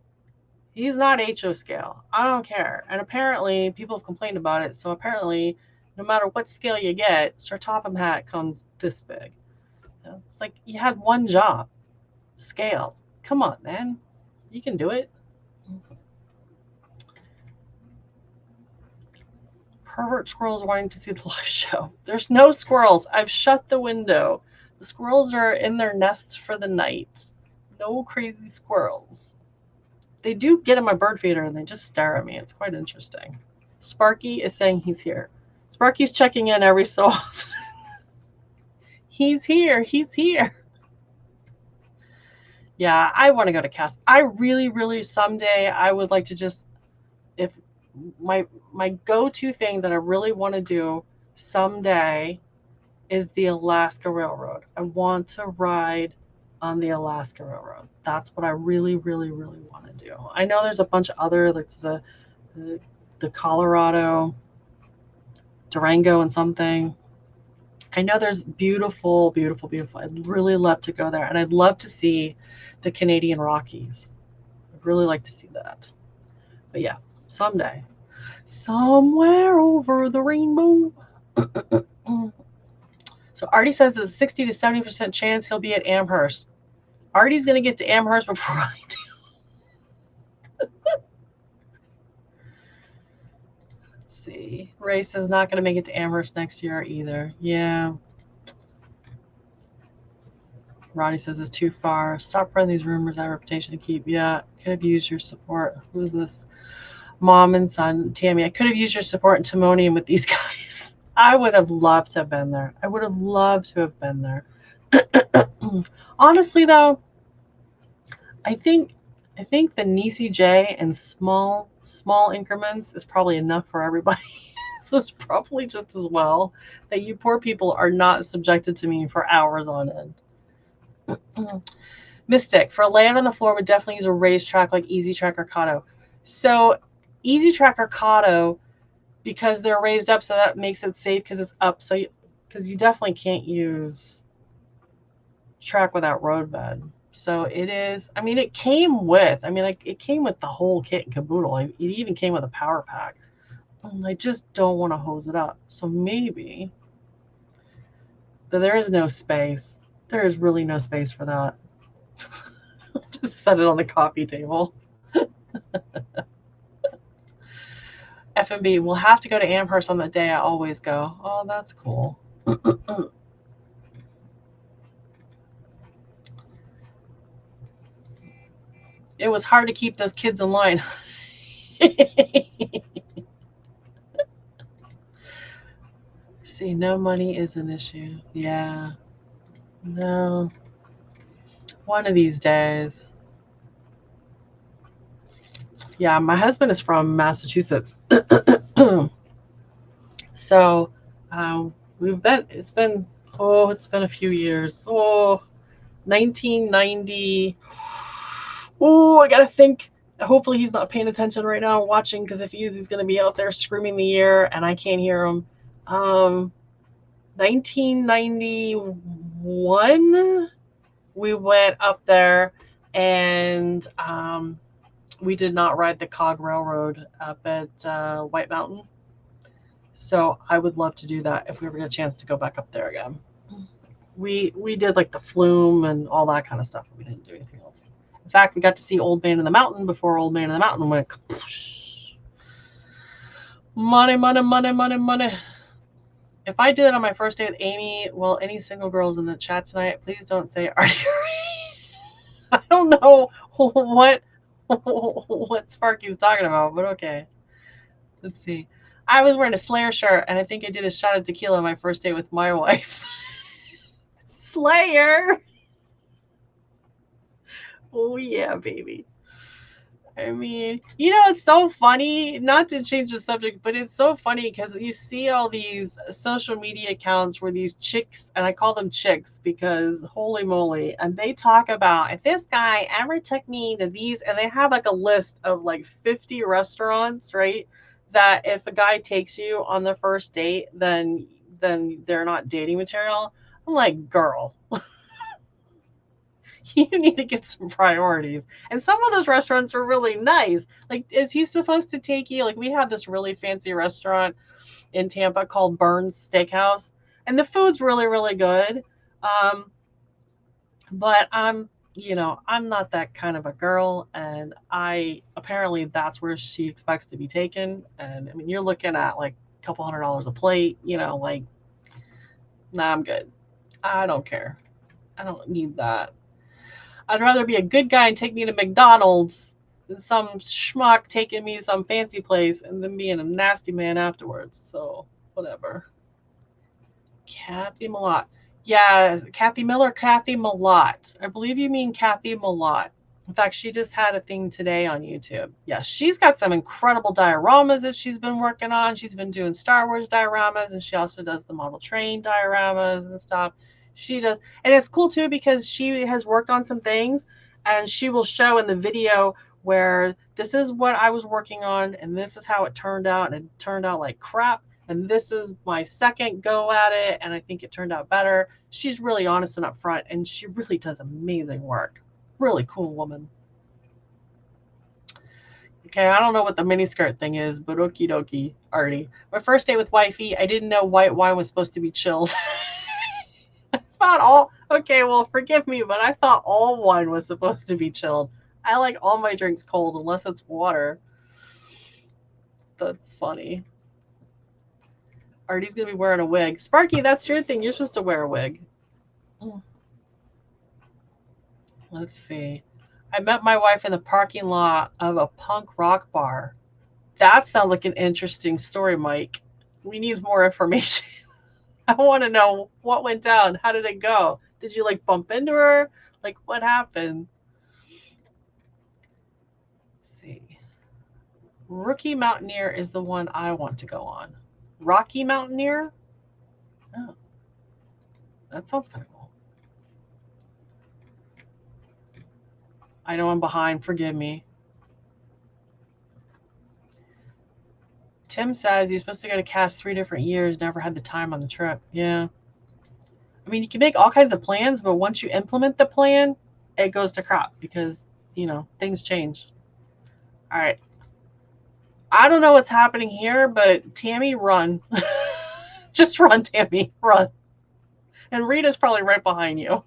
He's not HO scale. I don't care. And apparently, people have complained about it. So apparently, no matter what scale you get, Sir Topham Hat comes this big. It's like you had one job. Scale. Come on, man. You can do it. Pervert squirrels wanting to see the live show. There's no squirrels. I've shut the window. The squirrels are in their nests for the night. No crazy squirrels. They do get in my bird feeder and they just stare at me. It's quite interesting. Sparky is saying he's here. Sparky's checking in every so often. He's here. He's here. Yeah, I want to go to Cast. I really, really someday I would like to just, if my go-to thing that I really want to do someday is the Alaska Railroad. I want to ride on the Alaska Railroad. That's what I really, really, really want to do. I know there's a bunch of other, like the Colorado, Durango and something. I know there's beautiful, beautiful, beautiful. I'd really love to go there. And I'd love to see the Canadian Rockies. I'd really like to see that. But yeah, someday. Somewhere over the rainbow. So Artie says there's a 60 to 70% chance he'll be at Amherst. Artie's going to get to Amherst before I do. Let's see. Ray says not going to make it to Amherst next year either. Yeah. Ronnie says it's too far. Stop spreading these rumors. I have a reputation to keep. Yeah. Could have used your support. Who's this? Mom and son. Tammy. I could have used your support in Timonium with these guys. I would have loved to have been there. I would have loved to have been there. Honestly, though, I think the Nisi J and small increments is probably enough for everybody. So it's probably just as well that you poor people are not subjected to me for hours on end. Mystic, for a layout on the floor, would definitely use a raised track like Easy Track or Kato. So Easy Track or Kato, because they're raised up, so that makes it safe because it's up. So because you definitely can't use track without roadbed. So it is, I mean, it came with the whole kit and caboodle. It even came with a power pack. I just don't want to hose it up. So maybe, but there is no space. There is really no space for that. Just set it on the coffee table. FMB, we'll have to go to Amherst on the day I always go. Oh, that's cool. it was hard to keep those kids in line. See, no money is an issue. Yeah. No. One of these days. Yeah, my husband is from Massachusetts. So it's been a few years. 1990. Oh, I gotta think. Hopefully he's not paying attention right now watching, because if he is, he's gonna be out there screaming the year and I can't hear him. 1991, we went up there, and we did not ride the Cog Railroad up at White Mountain. So I would love to do that if we ever get a chance to go back up there again. We did like the flume and all that kind of stuff. We didn't do anything else. In fact, we got to see Old Man in the Mountain before Old Man in the Mountain went. Money, money, money, money, money. If I did it on my first day with Amy, well, any single girls in the chat tonight, please don't say are you. I don't know what Sparky's talking about, but okay. Let's see. I was wearing a Slayer shirt, and I think I did a shot of tequila on my first date with my wife. Slayer! Oh, yeah, baby. I mean, it's so funny, not to change the subject, but it's so funny because you see all these social media accounts where these chicks, and I call them chicks because holy moly, and they talk about, if this guy ever took me to these, and they have like a list of like 50 restaurants, right? That if a guy takes you on the first date, then they're not dating material. I'm like, girl. You need to get some priorities. And some of those restaurants are really nice. Like, is he supposed to take you? Like, we have this really fancy restaurant in Tampa called Burns Steakhouse, and the food's really, really good. But I'm not that kind of a girl, and apparently that's where she expects to be taken. And I mean, you're looking at like a couple $100 a plate, like, nah, I'm good. I don't care. I don't need that. I'd rather be a good guy and take me to McDonald's than some schmuck taking me to some fancy place and then being a nasty man afterwards. So, whatever. Kathy Malott. Yeah, Kathy Miller, Kathy Malott. I believe you mean Kathy Malott. In fact, she just had a thing today on YouTube. Yeah, she's got some incredible dioramas that she's been working on. She's been doing Star Wars dioramas, and she also does the model train dioramas and stuff. She does, and it's cool too because she has worked on some things, and she will show in the video where this is what I was working on, and this is how it turned out, and it turned out like crap, and this is my second go at it, and I think it turned out better. She's really honest and upfront, and she really does amazing work. Really cool woman. Okay, I don't know what the miniskirt thing is, but okie dokie, Artie. My first date with wifey, I didn't know white wine was supposed to be chilled. Okay, well, forgive me, but I thought all wine was supposed to be chilled. I like all my drinks cold unless it's water. That's funny. Artie's gonna be wearing a wig. Sparky, that's your thing. You're supposed to wear a wig. Let's see. I met my wife in the parking lot of a punk rock bar. That sounds like an interesting story, Mike. We need more information. I want to know what went down. How did it go? Did you like bump into her? Like, what happened? Let's see. Rookie Mountaineer is the one I want to go on. Rocky Mountaineer? Oh, that sounds kind of cool. I know I'm behind. Forgive me. Tim says you're supposed to go to CAST 3 different years, never had the time on the trip. Yeah. I mean, you can make all kinds of plans, but once you implement the plan, it goes to crap because, things change. All right. I don't know what's happening here, but Tammy, run. Just run, Tammy. Run. And Rita's probably right behind you.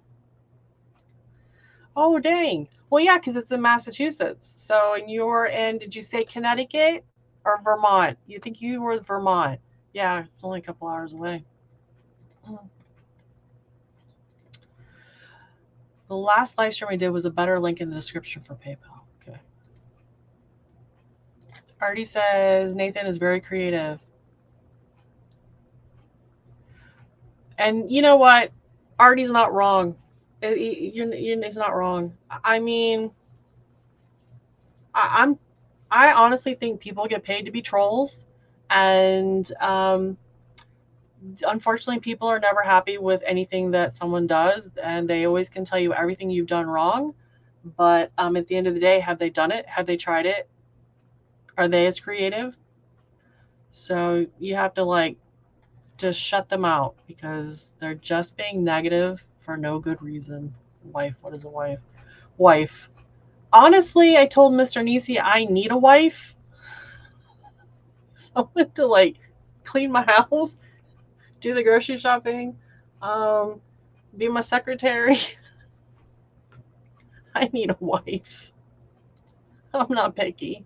Oh, dang. Well, yeah, because it's in Massachusetts. So, and you're in, did you say Connecticut or Vermont? You think you were Vermont? Yeah, it's only a couple hours away. The last live stream I did was a better link in the description for PayPal. Okay. Artie says Nathan is very creative. And you know what? Artie's not wrong. He's not wrong. I mean, I, I'm I honestly think people get paid to be trolls, and unfortunately, people are never happy with anything that someone does, and they always can tell you everything you've done wrong. But at the end of the day, have they done it? Have they tried it? Are they as creative? So you have to like just shut them out because they're just being negative for no good reason. Wife, what is a wife? Wife. Honestly, I told Mr. Nisi I need a wife. Someone to like clean my house, do the grocery shopping, um, be my secretary. I need a wife. I'm not picky.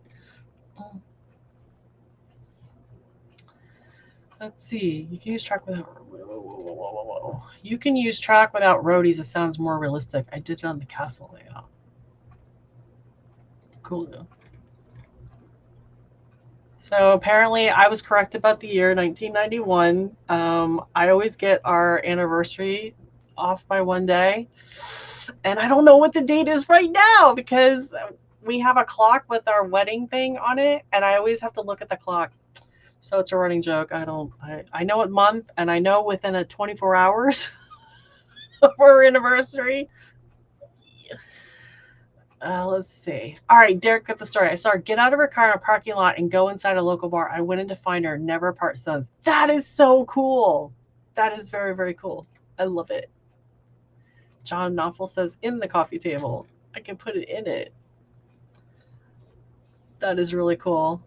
Let's see. You can use track without. Whoa. You can use track without roadies. It sounds more realistic. I did it on the castle layout. Cool. So apparently, I was correct about the year 1991. I always get our anniversary off by one day, and I don't know what the date is right now because we have a clock with our wedding thing on it, and I always have to look at the clock. So it's a running joke. I know what month, and I know within a 24 hours of our anniversary. Let's see. All right, Derek got the story. I saw her get out of her car in a parking lot and go inside a local bar. I went in to find her. Never part sons. That is so cool. That is very, very cool. I love it. John Knopfel says, in the coffee table. I can put it in it. That is really cool.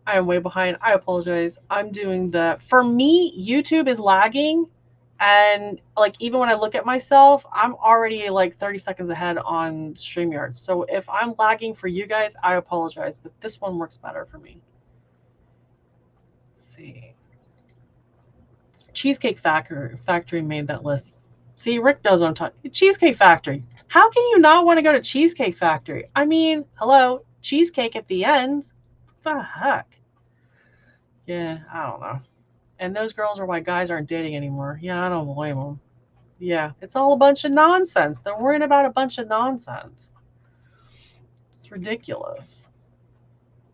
I am way behind. I apologize. I'm doing for me, YouTube is lagging. And like, even when I look at myself, I'm already like 30 seconds ahead on StreamYard. So if I'm lagging for you guys, I apologize, but this one works better for me. Let's see. Cheesecake Factory made that list. See, Rick knows what I'm talking. Cheesecake Factory. How can you not want to go to Cheesecake Factory? I mean, hello, cheesecake at the end. What the heck? Yeah, I don't know. And those girls are why guys aren't dating anymore. Yeah, I don't blame them. Yeah, it's all a bunch of nonsense. They're worrying about a bunch of nonsense. It's ridiculous.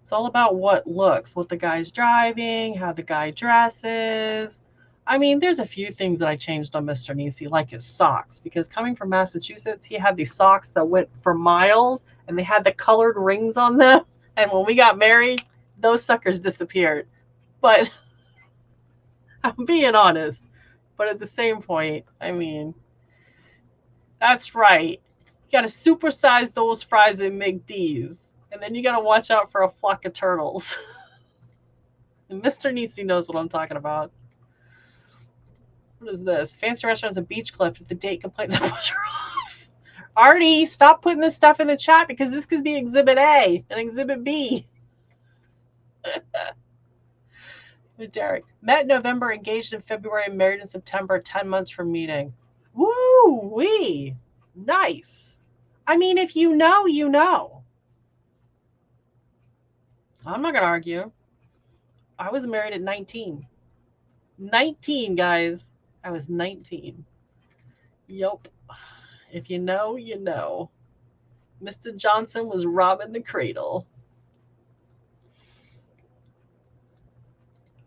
It's all about what looks, what the guy's driving, how the guy dresses. I mean, there's a few things that I changed on Mr. Nisi, like his socks, because coming from Massachusetts, he had these socks that went for miles and they had the colored rings on them. And when we got married, those suckers disappeared. But I'm being honest. But at the same point, I mean, that's right. You got to supersize those fries and make these. And then you got to watch out for a flock of turtles. And Mr. Nisi knows what I'm talking about. What is this? Fancy restaurants and beach clip. If the date complains, I push her off. Artie, stop putting this stuff in the chat because this could be Exhibit A and Exhibit B. Derek. Met in November, engaged in February, married in September, 10 months from meeting. Woo-wee. Nice. I mean, if you know, you know. I'm not going to argue. I was married at 19. 19, guys. I was 19. Yup. If you know, you know. Mr. Johnson was robbing the cradle.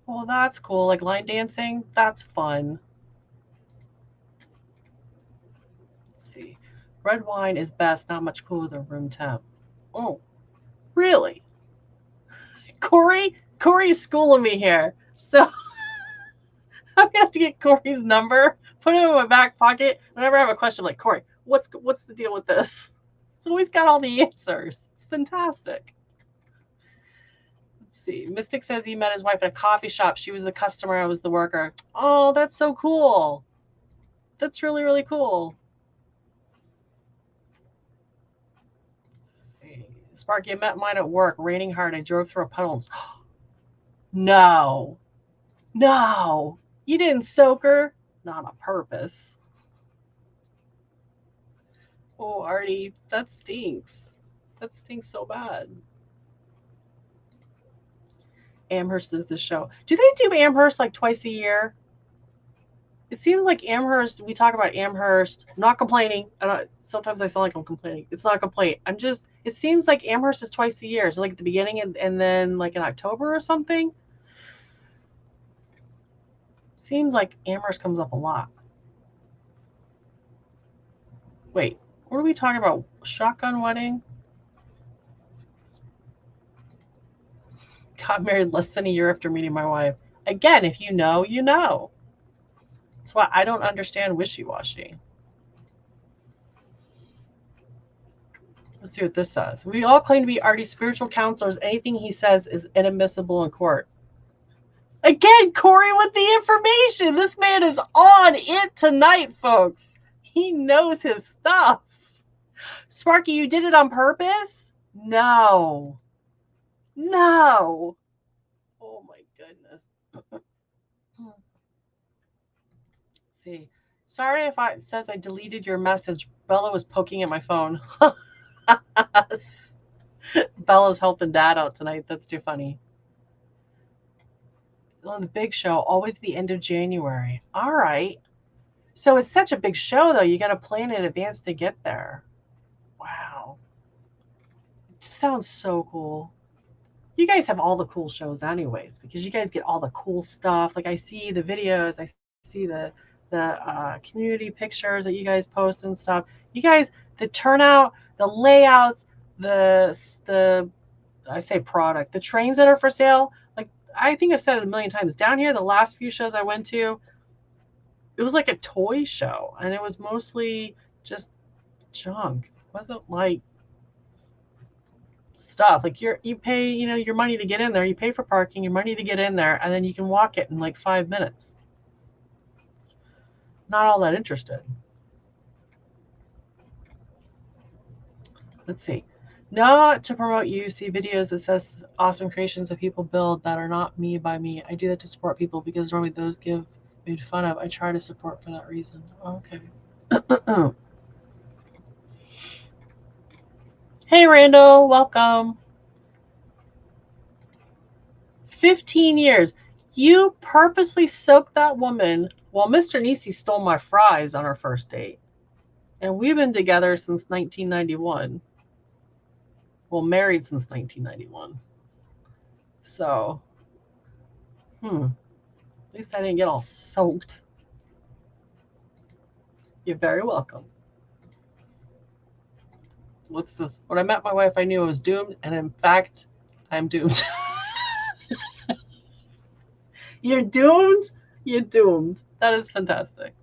Well, that's cool. Like line dancing, that's fun. Let's see. Red wine is best, not much cooler than room temp. Oh, really? Corey's schooling me here. So I'm gonna have to get Corey's number, put him in my back pocket. Whenever I have a question, I'm like, Corey, what's the deal with this? So he's got all the answers. It's fantastic. Let's see. Mystic says he met his wife at a coffee shop. She was the customer, I was the worker. Oh, that's so cool. That's really, really cool. Let's see. Sparky, I met mine at work, raining hard. I drove through a puddle. No. No. You didn't soak her? Not on purpose. Oh, Artie, that stinks. That stinks so bad. Amherst is the show. Do they do Amherst like twice a year? It seems like Amherst, we talk about Amherst, I'm not complaining. Sometimes I sound like I'm complaining. It's not a complaint. It seems like Amherst is twice a year. So like at the beginning and then like in October or something. Seems like Amherst comes up a lot. Wait, what are we talking about? Shotgun wedding? Got married less than a year after meeting my wife. Again, if you know, you know. That's why I don't understand wishy-washy. Let's see what this says. We all claim to be Artie's spiritual counselors. Anything he says is inadmissible in court. Again, Corey with the information. This man is on it tonight, folks. He knows his stuff. Sparky, you did it on purpose? No. No. Oh my goodness. See. Sorry if it says I deleted your message. Bella was poking at my phone. Bella's helping Dad out tonight. That's too funny. On the big show, always the end of January. All right. So it's such a big show, though. You got to plan in advance to get there. Wow. It sounds so cool. You guys have all the cool shows anyways, because you guys get all the cool stuff. Like I see the videos, I see the community pictures that you guys post and stuff. You guys, the turnout, the layouts, the I say product, the trains that are for sale. Like I think I've said it a million times. Down here, the last few shows I went to, it was like a toy show, and it was mostly just junk. It wasn't like stuff. Like you pay, your money to get in there. You pay for parking, your money to get in there, and then you can walk it in like 5 minutes. Not all that interested. Let's see. Not to promote you, see videos that says awesome creations that people build that are not me by me. I do that to support people because normally those get made fun of. I try to support for that reason. Okay. Hey, Randall, welcome. 15 years. You purposely soaked that woman while Mr. Nisi stole my fries on our first date. And we've been together since 1991. Well, married since 1991. So, at least I didn't get all soaked. You're very welcome. What's this? When I met my wife, I knew I was doomed, and in fact, I'm doomed. You're doomed? You're doomed. That is fantastic.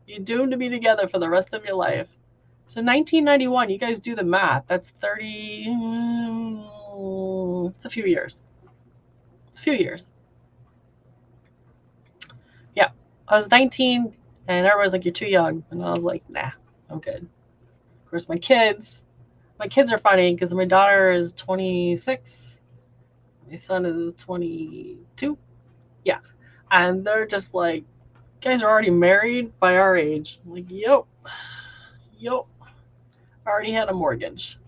You're doomed to be together for the rest of your life. So 1991, you guys do the math. That's 30, it's a few years. It's a few years. Yeah, I was 19, and everybody's like, you're too young. And I was like, nah, I'm good. Of course, my kids are funny because my daughter is 26. My son is 22. Yeah. And they're just like, you guys are already married by our age. I'm like, yep. I already had a mortgage.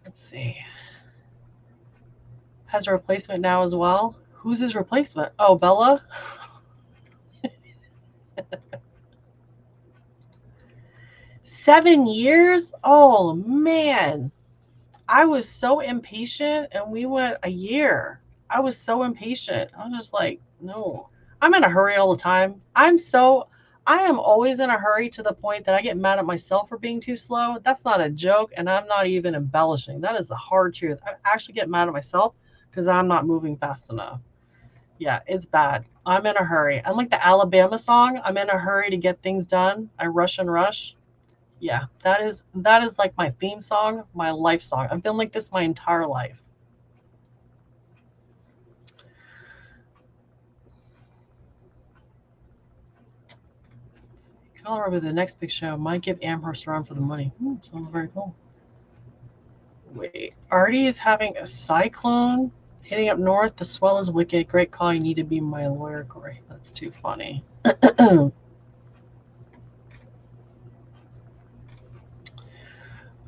Let's see. Has a replacement now as well. Who's his replacement? Oh, Bella? 7 years? Oh, man. I was so impatient, and we went a year. I was so impatient. I was just like, no. I'm in a hurry all the time. I am always in a hurry to the point that I get mad at myself for being too slow. That's not a joke, and I'm not even embellishing. That is the hard truth. I actually get mad at myself because I'm not moving fast enough. Yeah, it's bad. I'm in a hurry. I'm like the Alabama song. I'm in a hurry to get things done. I rush and rush. Yeah, that is like my theme song, my life song. I've been like this my entire life. Colorado, the next big show might give Amherst a run for the money. Sounds very cool. Wait, Artie is having a cyclone hitting up north. The swell is wicked. Great call. You need to be my lawyer, Corey. That's too funny.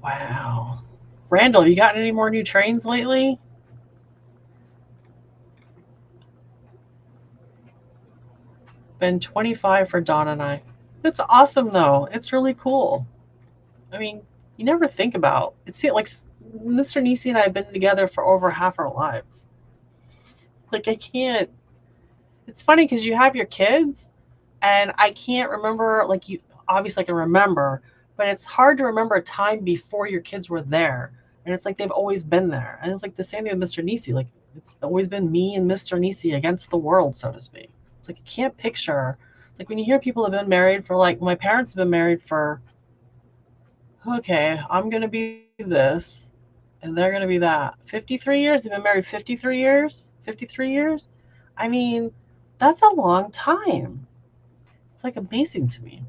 Wow. Randall, you gotten any more new trains lately? Been 25 for Dawn and I. It's awesome though. It's really cool. I mean, you never think about it. See, like Mr. Nisi and I have been together for over half our lives. Like I can't. It's funny because you have your kids, and I can't remember. Like you, obviously I can remember, but it's hard to remember a time before your kids were there. And it's like they've always been there. And it's like the same thing with Mr. Nisi. Like it's always been me and Mr. Nisi against the world, so to speak. It's like you can't picture. It's like when you hear people have been married for like my parents have been married for. Okay, I'm gonna be this, and they're gonna be that. 53 years. They've been married 53 years. 53 years. I mean, that's a long time. It's like amazing to me.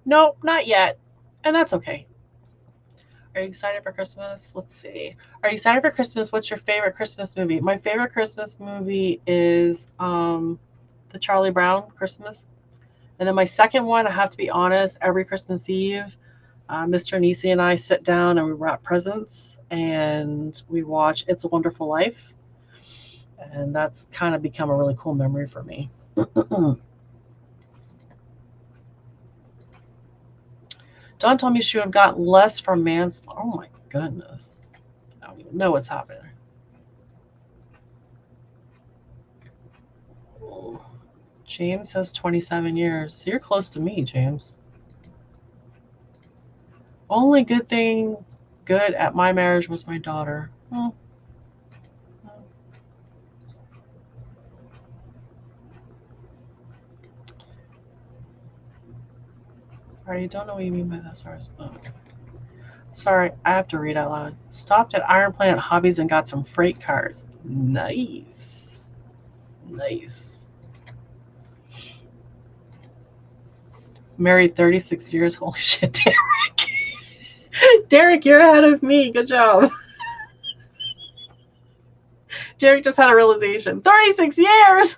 Nope, not yet. And that's okay. Are you excited for Christmas? Let's see. Are you excited for Christmas? What's your favorite Christmas movie? My favorite Christmas movie is the Charlie Brown Christmas. And then my second one, I have to be honest, every Christmas Eve, Mr. Nisi and I sit down and we wrap presents and we watch It's a Wonderful Life. And that's kind of become a really cool memory for me. Dawn told me she would have got less from manslaughter. Oh my goodness. I don't even know what's happening. Oh. James has 27 years. You're close to me, James. Only good thing good at my marriage was my daughter. Oh. I don't know what you mean by that. Sorry. Oh, okay. Sorry, I have to read out loud. Stopped at Iron Planet Hobbies and got some freight cars. Nice. Nice. Married 36 years. Holy shit, Derek. Derek, you're ahead of me. Good job. Derek just had a realization. 36 years.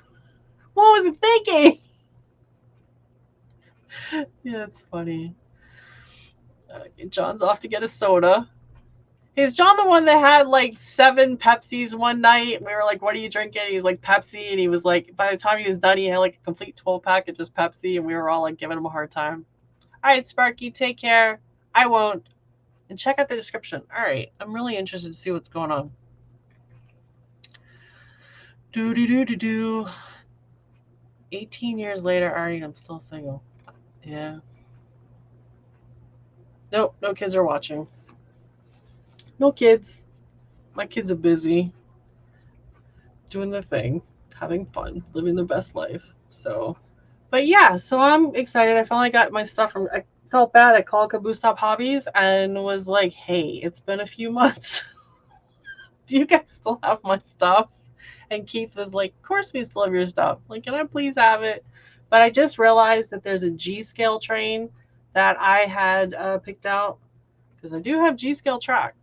What was he thinking? Yeah, it's funny. John's off to get a soda. Is John the one that had like 7 Pepsis one night? And we were like, what are you drinking? He's like, Pepsi. And he was like, by the time he was done, he had like a complete 12 pack of just Pepsi. And we were all like giving him a hard time. All right, Sparky, take care. I won't. And check out the description. All right, I'm really interested to see what's going on. Do do do do do. 18 years later, Ari, I'm still single. Yeah. Nope, no kids are watching. No kids. My kids are busy doing their thing, having fun, living their best life. So, but yeah, so I'm excited. I finally got my stuff from. I felt bad. I called Caboose Stop Hobbies and was like, "Hey, it's been a few months. Do you guys still have my stuff?" And Keith was like, "Of course we still have your stuff. Like, can I please have it?" But I just realized that there's a G scale train that I had picked out because I do have G scale track.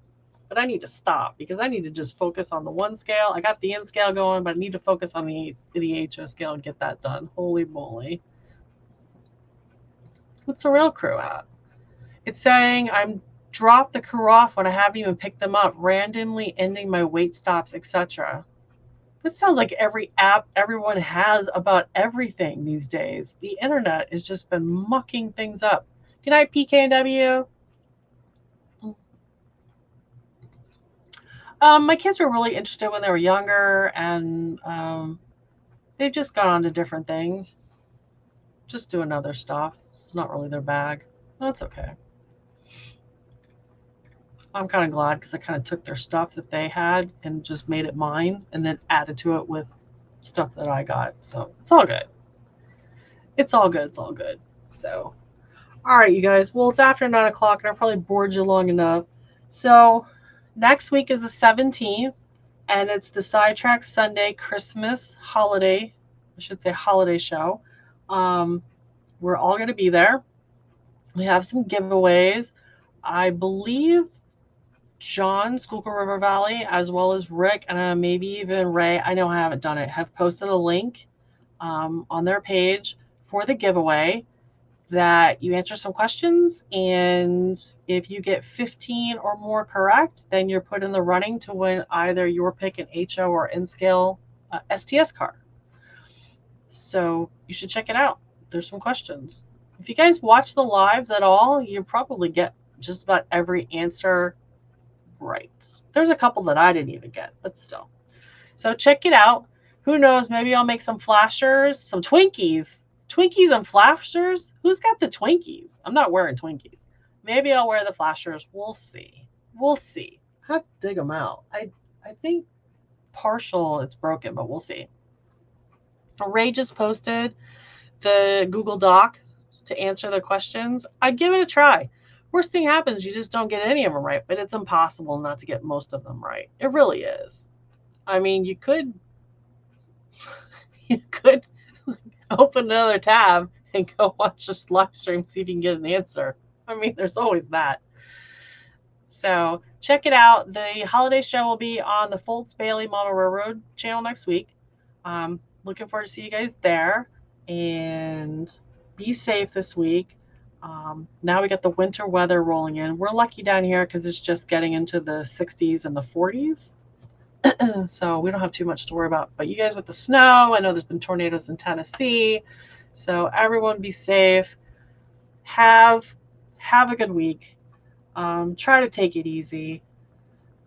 But I need to stop because I need to just focus on the one scale. I got the N scale going, but I need to focus on the HO scale and get that done. Holy moly. What's the rail crew at? It's saying I'm dropped the crew off when I haven't even picked them up, randomly ending my wait stops, etc. That sounds like every app everyone has about everything these days. The internet has just been mucking things up. Good night, PKW. My kids were really interested when they were younger, and they've just gone on to different things. Just doing other stuff. It's not really their bag. That's okay. I'm kind of glad because I kind of took their stuff that they had and just made it mine and then added to it with stuff that I got. So it's all good. It's all good. It's all good. So, all right, you guys. Well, it's after 9 o'clock and I probably bored you long enough. So next week is the 17th and it's the Sidetrack Sunday Christmas holiday. I should say holiday show. We're all going to be there. We have some giveaways. I believe John, Schuylkill River Valley, as well as Rick, and maybe even Ray, I know I haven't done it, have posted a link on their page for the giveaway. that you answer some questions, and if you get 15 or more correct, then you're put in the running to win either your pick an HO or N-Scale STS car. So you should check it out. There's some questions. If you guys watch the lives at all, you probably get just about every answer right. There's a couple that I didn't even get, but still. So check it out. Who knows, maybe I'll make some flashers, some Twinkies. Twinkies and flashers? Who's got the Twinkies? I'm not wearing Twinkies. Maybe I'll wear the flashers. We'll see. We'll see. I have to dig them out. I think partial it's broken, but we'll see. Ray just posted the Google Doc to answer the questions. I'd give it a try. Worst thing happens, you just don't get any of them right, but it's impossible not to get most of them right. It really is. I mean, you could open another tab and go watch this live stream, see if you can get an answer. I mean, there's always that. So check it out. The holiday show will be on the Foltz Bailey Model Railroad channel next week. Looking forward to see you guys there, and be safe this week. Now we got the winter weather rolling in. We're lucky down here because it's just getting into the 60s and the 40s. So we don't have too much to worry about. But you guys with the snow, I know there's been tornadoes in Tennessee. So everyone be safe. Have a good week. Try to take it easy.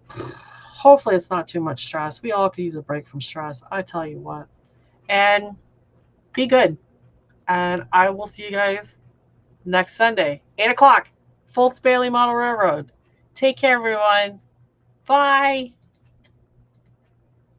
Hopefully it's not too much stress. We all could use a break from stress. I tell you what. And be good. And I will see you guys next Sunday, 8 o'clock, Foltz Bailey Model Railroad. Take care, everyone. Bye.